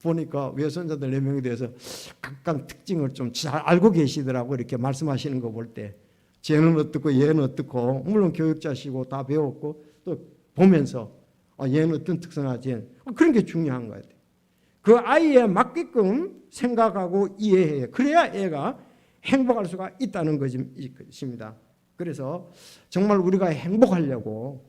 보니까 외손자들 4명에 대해서 각각 특징을 좀 잘 알고 계시더라고. 이렇게 말씀하시는 거 볼 때. 쟤는 어떻고 얘는 어떻고 물론 교육자시고 다 배웠고 또 보면서 얘는 어떤 특성하지 그런 게 중요한 거예요. 그 아이에 맞게끔 생각하고 이해해요. 그래야 애가 행복할 수가 있다는 것입니다. 그래서 정말 우리가 행복하려고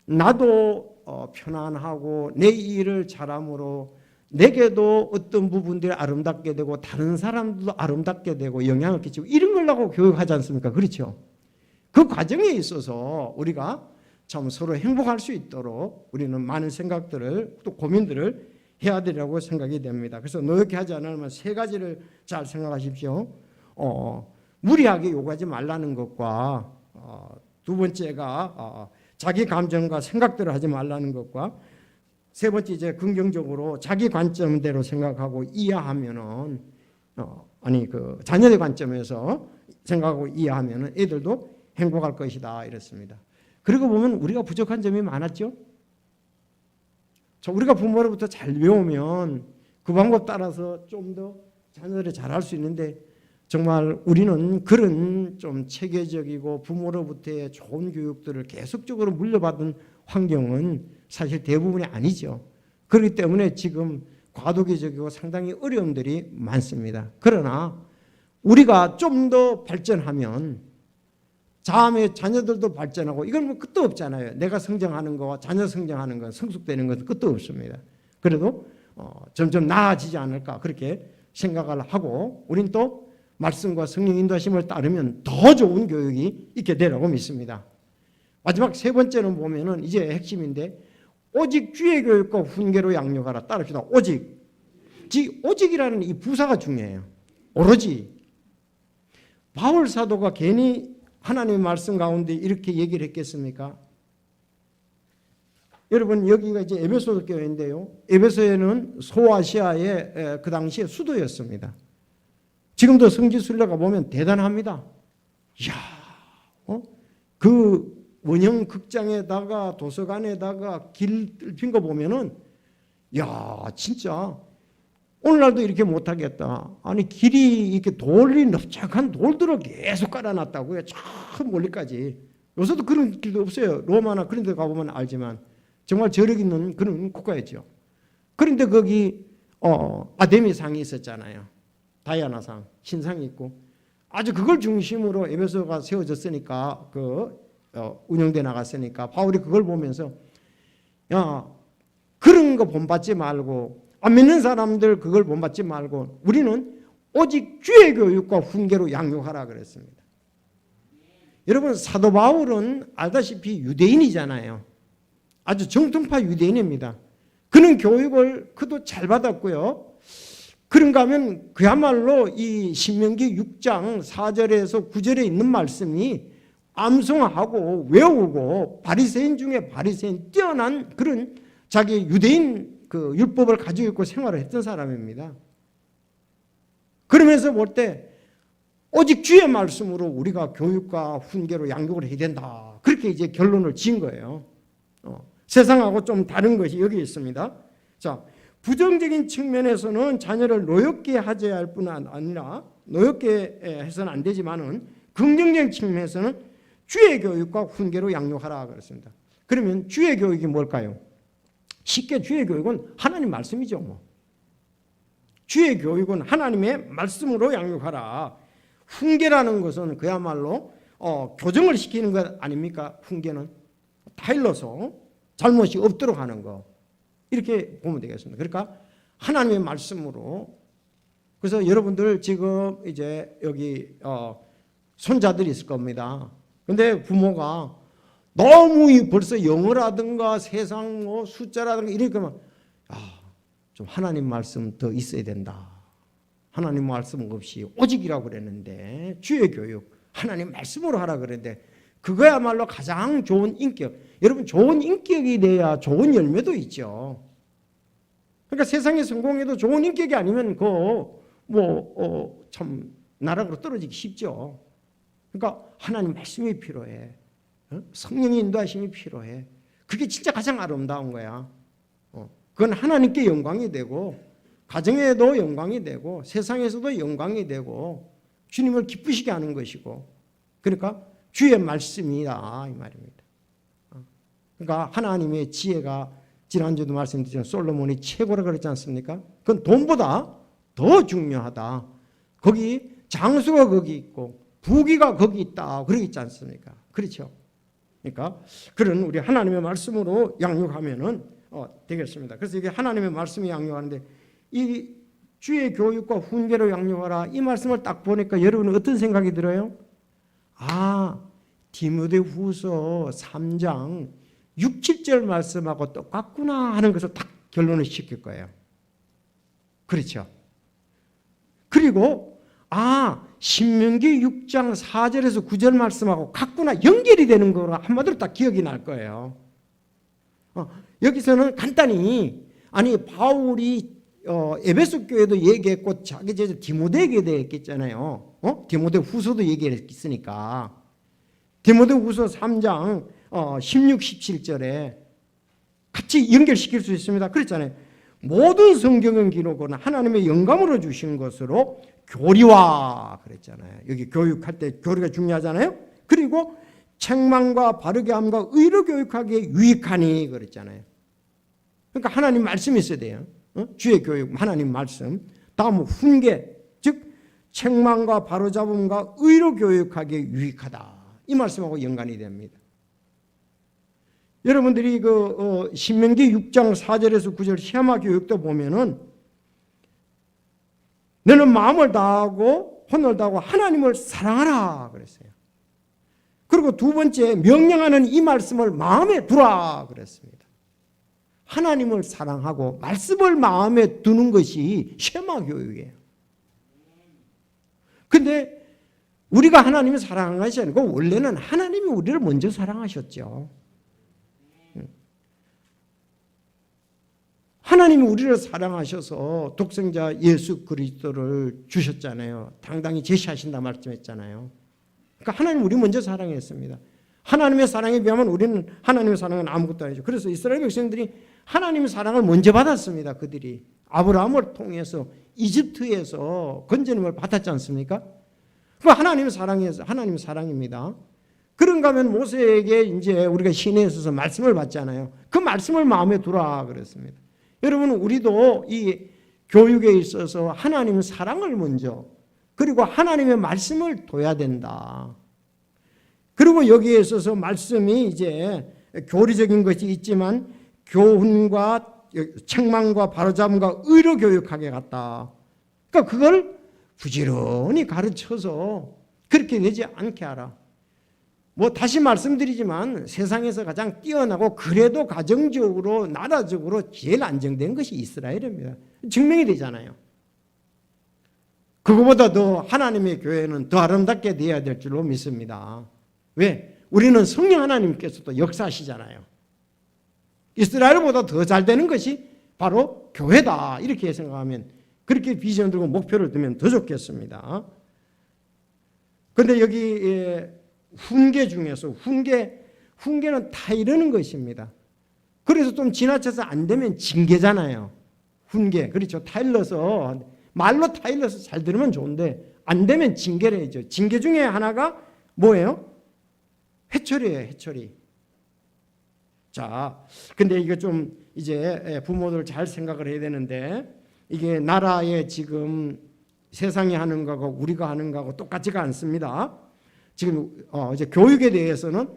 나도 편안하고 내 일을 잘함으로 내게도 어떤 부분들이 아름답게 되고 다른 사람들도 아름답게 되고 영향을 끼치고 이런 걸라고 교육하지 않습니까? 그렇죠? 그 과정에 있어서 우리가 참 서로 행복할 수 있도록 우리는 많은 생각들을 또 고민들을 해야 되라고 생각이 됩니다. 그래서 노력해 하지 않으면 3가지를 잘 생각하십시오. 무리하게 요구하지 말라는 것과 두 번째가 자기 감정과 생각대로 하지 말라는 것과 세 번째 이제 긍정적으로 자기 관점대로 생각하고 이해하면은 그 자녀의 관점에서 생각하고 이해하면은 애들도 행복할 것이다 이랬습니다. 그리고 보면 우리가 부족한 점이 많았죠. 우리가 부모로부터 잘 배우면 그 방법 따라서 좀 더 자녀들이 잘할 수 있는데 정말 우리는 그런 좀 체계적이고 부모로부터의 좋은 교육들을 계속적으로 물려받은 환경은 사실 대부분이 아니죠. 그렇기 때문에 지금 과도기적이고 상당히 어려움들이 많습니다. 그러나 우리가 좀 더 발전하면 다음에 자녀들도 발전하고 이건 뭐 끝도 없잖아요. 내가 성장하는 거와 자녀 성장하는 건 성숙되는 것은 끝도 없습니다. 그래도 점점 나아지지 않을까 그렇게 생각을 하고 우린 또 말씀과 성령 인도하심을 따르면 더 좋은 교육이 있게 되라고 믿습니다. 마지막 세 번째는 보면은 이제 핵심인데 오직 주의 교육과 훈계로 양육하라. 따릅시다. 오직이라는 이 부사가 중요해요. 오로지 바울 사도가 괜히 하나님의 말씀 가운데 이렇게 얘기를 했겠습니까? 여러분 여기가 이제 에베소 교회인데요. 에베소에는 소아시아의 그 당시의 수도였습니다. 지금도 성지순례가 보면 대단합니다. 이야, 그 원형 극장에다가 도서관에다가 길 뚫힌 거 보면은 야 진짜 오늘날도 이렇게 못하겠다. 아니 길이 이렇게 돌이 넓적한 돌들을 계속 깔아놨다고요. 저 멀리까지. 요새도 그런 길도 없어요. 로마나 그런 데 가보면 알지만 정말 저력 있는 그런 국가였죠. 그런데 거기 아데미상이 있었잖아요. 다이아나상, 신상이 있고 아주 그걸 중심으로 에베소가 세워졌으니까 운영돼 나갔으니까 바울이 그걸 보면서 야 그런 거 본받지 말고 안 믿는 사람들 그걸 본받지 말고 우리는 오직 주의 교육과 훈계로 양육하라 그랬습니다. 여러분 사도 바울은 알다시피 유대인이잖아요. 아주 정통파 유대인입니다. 그는 교육을 그도 잘 받았고요. 그런가 하면 그야말로 이 신명기 6장 4절에서 9절에 있는 말씀이 암송하고 외우고 바리새인 중에 바리새인 뛰어난 그런 자기 유대인 그 율법을 가지고 있고 생활을 했던 사람입니다. 그러면서 볼 때 오직 주의 말씀으로 우리가 교육과 훈계로 양육을 해야 된다. 그렇게 이제 결론을 지은 거예요. 세상하고 좀 다른 것이 여기 있습니다. 자, 부정적인 측면에서는 자녀를 노엽게 하지 할 뿐 아니라 노엽게 해서는 안 되지만은 긍정적인 측면에서는 주의 교육과 훈계로 양육하라 그랬습니다. 그러면 주의 교육이 뭘까요? 쉽게 주의 교육은 하나님 말씀이죠. 뭐. 주의 교육은 하나님의 말씀으로 양육하라. 훈계라는 것은 그야말로 교정을 시키는 것 아닙니까? 훈계는 타일러서 잘못이 없도록 하는 거 이렇게 보면 되겠습니다. 그러니까 하나님의 말씀으로 그래서 여러분들 지금 이제 여기 손자들이 있을 겁니다. 근데 부모가 너무 벌써 영어라든가 세상 뭐 숫자라든가 이러니까 좀 하나님 말씀 더 있어야 된다. 하나님 말씀 없이 오직이라고 그랬는데 주의 교육 하나님 말씀으로 하라 그랬는데 그거야말로 가장 좋은 인격. 여러분 좋은 인격이 돼야 좋은 열매도 있죠. 그러니까 세상에 성공해도 좋은 인격이 아니면 참 나락으로 떨어지기 쉽죠. 그러니까 하나님 말씀이 필요해. 성령의 인도하심이 필요해. 그게 진짜 가장 아름다운 거야. 그건 하나님께 영광이 되고 가정에도 영광이 되고 세상에서도 영광이 되고 주님을 기쁘시게 하는 것이고 그러니까 주의 말씀이다 이 말입니다. 그러니까 하나님의 지혜가 지난주도 말씀드렸지만 솔로몬이 최고라 그랬지 않습니까? 그건 돈보다 더 중요하다. 거기 장수가 거기 있고 부귀가 거기 있다 그러고 있지 않습니까? 그렇죠? 그러니까 그런 우리 하나님의 말씀으로 양육하면은 되겠습니다. 그래서 이게 하나님의 말씀이 양육하는데 이 주의 교육과 훈계로 양육하라 이 말씀을 딱 보니까 여러분은 어떤 생각이 들어요? 디모데후서 3장 6, 7절 말씀하고 똑같구나 하는 것을 딱 결론을 시킬 거예요. 그렇죠? 그리고 신명기 6장 4절에서 9절 말씀하고 같구나 연결이 되는 거로 한마디로 딱 기억이 날 거예요. 여기서는 간단히 바울이 에베소 교회도 얘기했고 자기 제자 디모데에게도 얘기했잖아요. 디모데후서도 얘기했으니까 디모데후서 3장 16, 17절에 같이 연결시킬 수 있습니다. 그랬잖아요. 모든 성경은 기록은 하나님의 영감으로 주신 것으로 교리와 그랬잖아요. 여기 교육할 때 교리가 중요하잖아요. 그리고 책망과 바르게 함과 의로 교육하기에 유익하니 그랬잖아요. 그러니까 하나님 말씀이 있어야 돼요. 주의 교육, 하나님 말씀. 다음 훈계, 즉 책망과 바로잡음과 의로 교육하기에 유익하다. 이 말씀하고 연관이 됩니다. 여러분들이 신명기 6장 4절에서 9절 시아마 교육도 보면은 너는 마음을 다하고 혼을 다하고 하나님을 사랑하라 그랬어요. 그리고 두 번째 명령하는 이 말씀을 마음에 두라 그랬습니다. 하나님을 사랑하고 말씀을 마음에 두는 것이 쉐마 교육이에요. 근데 우리가 하나님을 사랑하는 것이 아니고 원래는 하나님이 우리를 먼저 사랑하셨죠. 하나님이 우리를 사랑하셔서 독생자 예수 그리스도를 주셨잖아요. 당당히 제시하신다 말씀했잖아요. 그러니까 하나님 우리 먼저 사랑했습니다. 하나님의 사랑에 비하면 우리는 하나님의 사랑은 아무것도 아니죠. 그래서 이스라엘 백성들이 하나님의 사랑을 먼저 받았습니다. 그들이 아브라함을 통해서 이집트에서 건져냄을 받았지 않습니까? 그 하나님의 사랑에서 하나님의 사랑입니다. 그런가 하면 모세에게 이제 우리가 시내에 있어서 말씀을 받잖아요. 그 말씀을 마음에 두라 그랬습니다. 여러분 우리도 이 교육에 있어서 하나님의 사랑을 먼저 그리고 하나님의 말씀을 둬야 된다. 그리고 여기에 있어서 말씀이 이제 교리적인 것이 있지만 교훈과 책망과 바로잡음과 의로 교육하게 갔다. 그러니까 그걸 부지런히 가르쳐서 그렇게 되지 않게 하라. 뭐 다시 말씀드리지만 세상에서 가장 뛰어나고 그래도 가정적으로 나라적으로 제일 안정된 것이 이스라엘입니다. 증명이 되잖아요. 그거보다 더 하나님의 교회는 더 아름답게 되어야 될 줄로 믿습니다. 왜? 우리는 성령 하나님께서도 역사하시잖아요. 이스라엘보다 더 잘 되는 것이 바로 교회다. 이렇게 생각하면 그렇게 비전 들고 목표를 두면 더 좋겠습니다. 그런데 여기 훈계 중에서 훈계는 다 이러는 것입니다. 그래서 좀 지나쳐서 안 되면 징계잖아요. 훈계. 그렇죠. 타일러서 말로 타일러서 잘 들으면 좋은데 안 되면 징계를 해야죠. 징계 중에 하나가 뭐예요? 회초리예요. 회초리. 자, 근데 이거 좀 이제 부모들 잘 생각을 해야 되는데 이게 나라에 지금 세상이 하는 거하고 우리가 하는 거하고 똑같지가 않습니다. 지금 이제 교육에 대해서는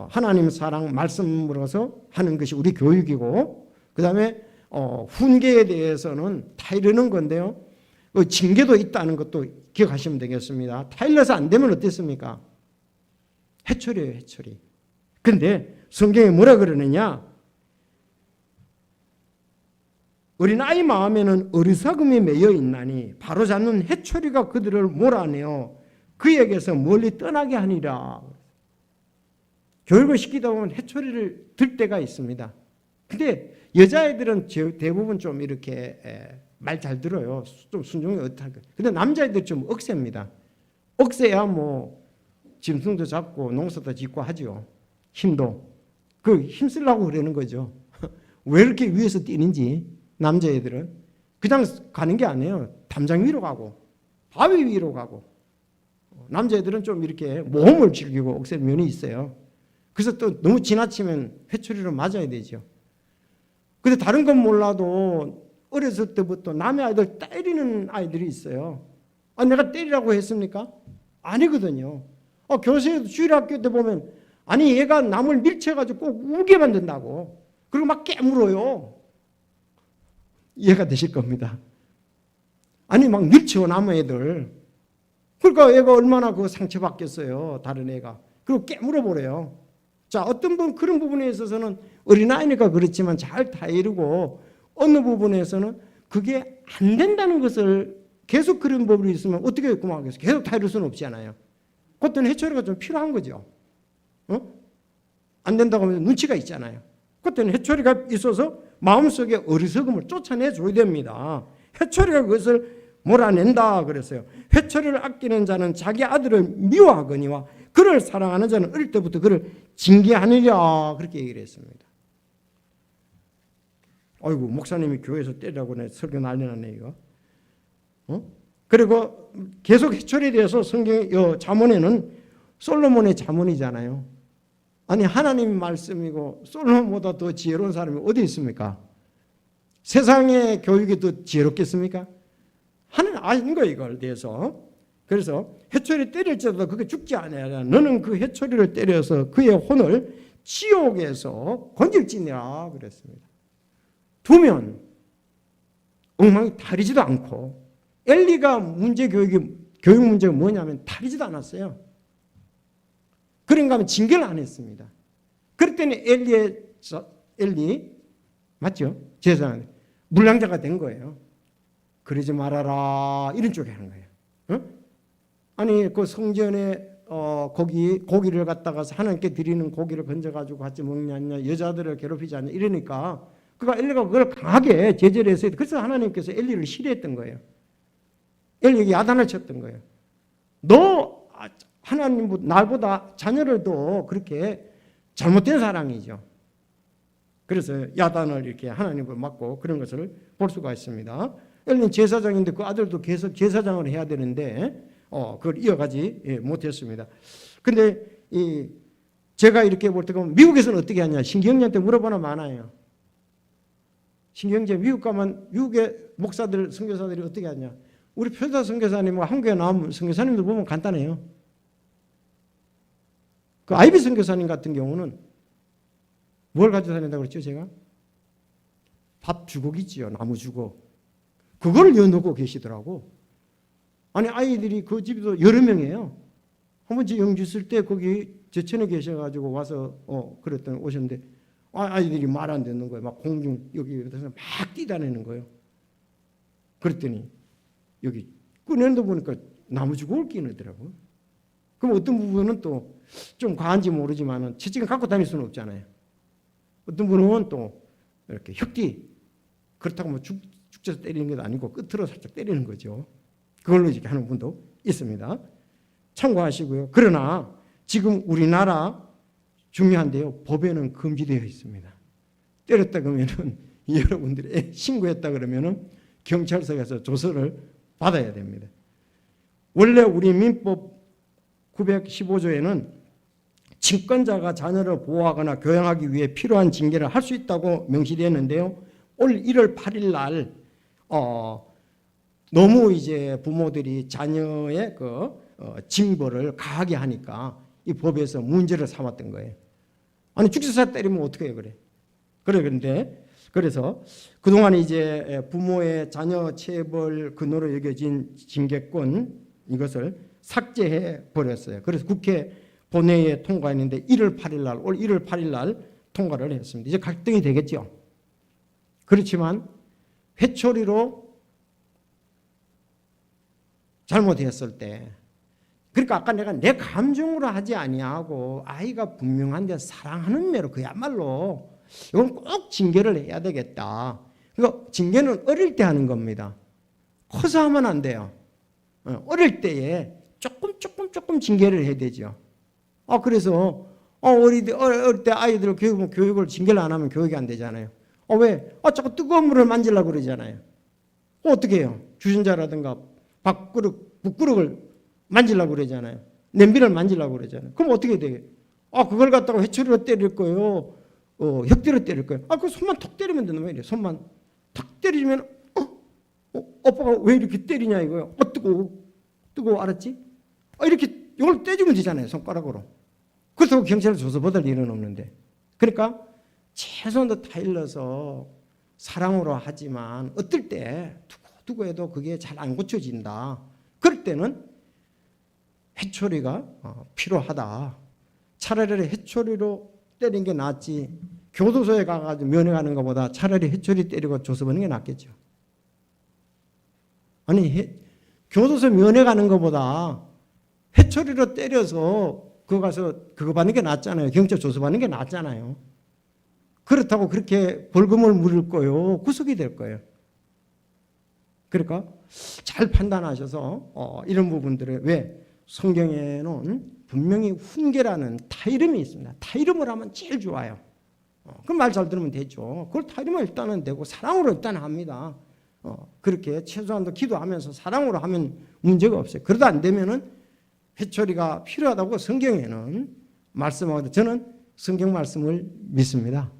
하나님 사랑 말씀으로서 하는 것이 우리 교육이고 그다음에 훈계에 대해서는 타이르는 건데요. 징계도 있다는 것도 기억하시면 되겠습니다. 타일러서 안 되면 어땠습니까? 해초리예요, 해초리. 근데 성경에 뭐라 그러느냐? 어린아이 마음에는 어리석음이 매여 있나니 바로잡는 해초리가 그들을 몰아내어 그에게서 멀리 떠나게 하니라. 교육을 시키다 보면 해초리를 들 때가 있습니다. 근데 여자애들은 대부분 좀 이렇게 말 잘 들어요. 좀 순종이 어떡할까. 근데 남자애들 좀 억셉니다. 억세야 뭐 짐승도 잡고 농사도 짓고 하죠. 힘도. 그 힘쓰려고 그러는 거죠. 왜 이렇게 위에서 뛰는지 남자애들은 그냥 가는 게 아니에요. 담장 위로 가고 바위 위로 가고 남자애들은 좀 이렇게 모험을 즐기고 억셉 면이 있어요. 그래서 또 너무 지나치면 회초리로 맞아야 되죠. 근데 다른 건 몰라도 어렸을 때부터 남의 아이들 때리는 아이들이 있어요. 내가 때리라고 했습니까? 아니거든요. 교세에도 주일학교 때 보면 아니 얘가 남을 밀쳐가지고 꼭 울게 만든다고. 그리고 막 깨물어요. 이해가 되실 겁니다. 아니 막 밀쳐 남의 애들. 그러니까 얘가 얼마나 그 상처받겠어요. 다른 애가. 그리고 깨물어 버려요. 자, 어떤 분 그런 부분에 있어서는 어린아이니까 그렇지만 잘 다이르고 어느 부분에서는 그게 안 된다는 것을 계속 그런 법이 있으면 어떻게 고마하겠어요. 계속 다이를 수는 없잖아요. 그때는 해초리가 좀 필요한 거죠. 안 된다고 하면 눈치가 있잖아요. 그때는 해초리가 있어서 마음속에 어리석음을 쫓아내줘야 됩니다. 해초리가 그것을 몰아낸다 그랬어요. 회초리를 아끼는 자는 자기 아들을 미워하거니와 그를 사랑하는 자는 어릴 때부터 그를 징계하느냐 그렇게 얘기를 했습니다. 아이고 목사님이 교회에서 때리라고 설교 난리 났네 이거. 그리고 계속 해초리에 대해서 성경의 잠언에는 솔로몬의 잠언이잖아요. 아니 하나님 말씀이고 솔로몬보다 더 지혜로운 사람이 어디 있습니까? 세상의 교육이 더 지혜롭겠습니까? 하나님 아는 거예요 이걸 대해서. 그래서 해초리 때릴지라도 그게 죽지 않아야 너는 그 해초리를 때려서 그의 혼을 지옥에서 건질지니라 그랬습니다. 두면 엉망이 다리지도 않고 엘리가 교육 문제가 뭐냐면 다리지도 않았어요. 그런가 하면 징계를 안 했습니다. 그랬더니 엘리 맞죠? 제사장 물량자가 된 거예요. 그러지 말아라 이런 쪽에 하는 거예요. 아니 그 성전에 고기를 갖다가 하나님께 드리는 고기를 건져가지고 같이 먹냐 여자들을 괴롭히지 않냐 이러니까 그러니까 엘리가 그걸 강하게 제재를 했어요. 그래서 하나님께서 엘리를 싫어했던 거예요. 엘리에게 야단을 쳤던 거예요. 너 하나님 날보다 자녀를 더 그렇게 잘못된 사랑이죠. 그래서 야단을 이렇게 하나님을 맞고 그런 것을 볼 수가 있습니다. 엘리는 제사장인데 그 아들도 계속 제사장을 해야 되는데 그걸 이어가지 못했습니다. 근데 제가 이렇게 볼 때 보면 미국에서는 어떻게 하냐. 신경제한테 물어보나 많아요. 신경제 미국 가면 미국의 목사들 선교사들이 어떻게 하냐. 우리 표사 선교사님 한국에 나온 선교사님들 보면 간단해요. 그 아이비 선교사님 같은 경우는 뭘 가지고 다닌다고 그랬죠, 제가? 밥 주걱 있지요, 나무 주걱. 그걸 여놓고 계시더라고. 아니, 아이들이 그 집도 여러 명이에요. 한번 제 영주 있을 때 거기 제천에 계셔가지고 와서 그랬더니 오셨는데 아이들이 말 안 듣는 거예요. 막 공중 여기 막 뛰다니는 거예요. 그랬더니 여기 꺼내는 데 보니까 나무 주걱을 끼느더라고요. 그럼 어떤 부분은 또 좀 과한지 모르지만은 채찍을 갖고 다닐 수는 없잖아요. 어떤 분은 또 이렇게 혁띠 그렇다고 뭐 죽져서 때리는 것도 아니고 끝으로 살짝 때리는 거죠. 그걸로 이렇게 하는 분도 있습니다. 참고하시고요. 그러나 지금 우리나라 중요한데요. 법에는 금지되어 있습니다. 때렸다 그러면은 여러분들이 신고했다 그러면은 경찰서에서 조서를 받아야 됩니다. 원래 우리 민법 915조에는 친권자가 자녀를 보호하거나 교양하기 위해 필요한 징계를 할 수 있다고 명시되어 있는데요. 올 1월 8일 날 너무 이제 부모들이 자녀의 징벌을 가하게 하니까 이 법에서 문제를 삼았던 거예요. 아니 죽여서 때리면 어떻게 해요, 그래? 그런데 그래서 그동안 이제 부모의 자녀 체벌 근호로 여겨진 징계권 이것을 삭제해 버렸어요. 그래서 국회 본회의에 통과했는데 올 1월 8일 날 통과를 했습니다. 이제 갈등이 되겠죠. 그렇지만 회초리로 잘못했을 때, 그러니까 아까 내가 내 감정으로 하지 아니하고 아이가 분명한데 사랑하는 매로 그야말로 이건 꼭 징계를 해야 되겠다. 그러니까 징계는 어릴 때 하는 겁니다. 커서 하면 안 돼요. 어릴 때에 조금 징계를 해야 되죠. 그래서 어릴 때 아이들 교육을 징계를 안 하면 교육이 안 되잖아요. 왜? 자꾸 뜨거운 물을 만지려고 그러잖아요. 어떻게 해요? 주전자라든가 밥그릇, 국그릇을 만지려고 그러잖아요. 냄비를 만지려고 그러잖아요. 그럼 어떻게 돼요? 그걸 갖다가 회초리로 때릴 거예요? 혁대로 때릴 거예요? 그 손만 턱 때리면 된단 말이에요. 손만 턱 때리면 오빠가 왜 이렇게 때리냐 이거예요. 뜨거워 알았지? 이렇게 이걸 떼주면 되잖아요. 손가락으로. 그렇다고 경찰에 조서 받을 일은 없는데. 그러니까 최소한도 타일러서 사랑으로 하지만 어떨 때 두고 해도 그게 잘 안 고쳐진다. 그럴 때는 회초리가 필요하다. 차라리 회초리로 때리는 게 낫지. 교도소에 가가지고 면회하는 것보다 차라리 회초리 때리고 조서 받는 게 낫겠죠. 아니 교도소 면회 가는 것보다 회초리로 때려서 그거 가서 그거 받는 게 낫잖아요. 경찰 조서 받는 게 낫잖아요. 그렇다고 그렇게 벌금을 물을 거예요. 구속이 될 거예요. 그러니까 잘 판단하셔서 이런 부분들을 왜 성경에는 분명히 훈계라는 타이름이 있습니다. 타이름을 하면 제일 좋아요. 그 말 잘 들으면 되죠. 그걸 타이름을 일단은 되고 사랑으로 일단 합니다. 그렇게 최소한도 기도하면서 사랑으로 하면 문제가 없어요. 그러다 안 되면은 회초리가 필요하다고 성경에는 말씀하거든요. 저는 성경 말씀을 믿습니다.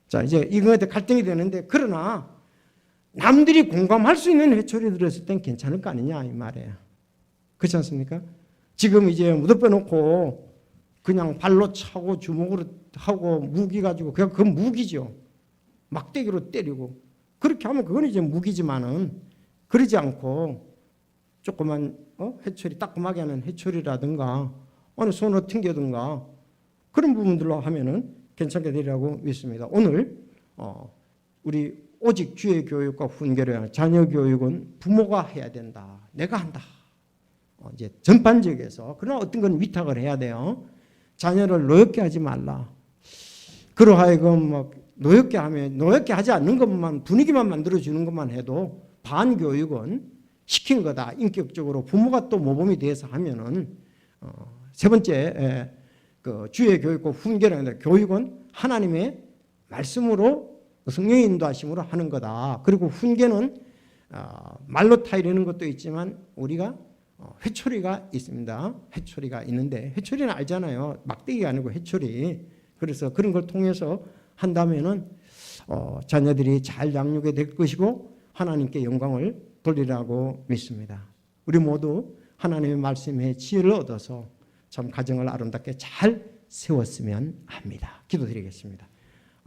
자, 이제 이거에 대해 갈등이 되는데, 그러나 남들이 공감할 수 있는 회초리 들었을 땐 괜찮을 거 아니냐 이 말이에요. 그렇지 않습니까? 지금 이제 무덤 빼놓고 그냥 발로 차고 주먹으로 하고 무기 가지고 그냥 그건 무기죠. 막대기로 때리고 그렇게 하면 그건 이제 무기지만은 그러지 않고 조그만 회초리 따끔하게 하는 회초리라든가 어느 손으로 튕겨든가 그런 부분들로 하면은 괜찮게 되리라고 믿습니다. 오늘 우리 오직 주의 교육과 훈계를 자녀 교육은 부모가 해야 된다. 내가 한다. 이제 전반적에서 그러나 어떤 건 위탁을 해야 돼요. 자녀를 노엽게 하지 말라. 그러하여금 노엽게 하면 노엽게 하지 않는 것만 분위기만 만들어 주는 것만 해도 반교육은 시킨 거다. 인격적으로 부모가 또 모범이 돼서 하면은 세 번째 그 주의 교육과 훈계는 교육은 하나님의 말씀으로 성령의 인도하심으로 하는 거다. 그리고 훈계는 말로 타이르는 것도 있지만 우리가 회초리가 있습니다. 회초리가 있는데 회초리는 알잖아요. 막대기가 아니고 회초리. 그래서 그런 걸 통해서 한다면은 자녀들이 잘 양육이 될 것이고 하나님께 영광을 돌리라고 믿습니다. 우리 모두 하나님의 말씀에 지혜를 얻어서 참 가정을 아름답게 잘 세웠으면 합니다. 기도드리겠습니다.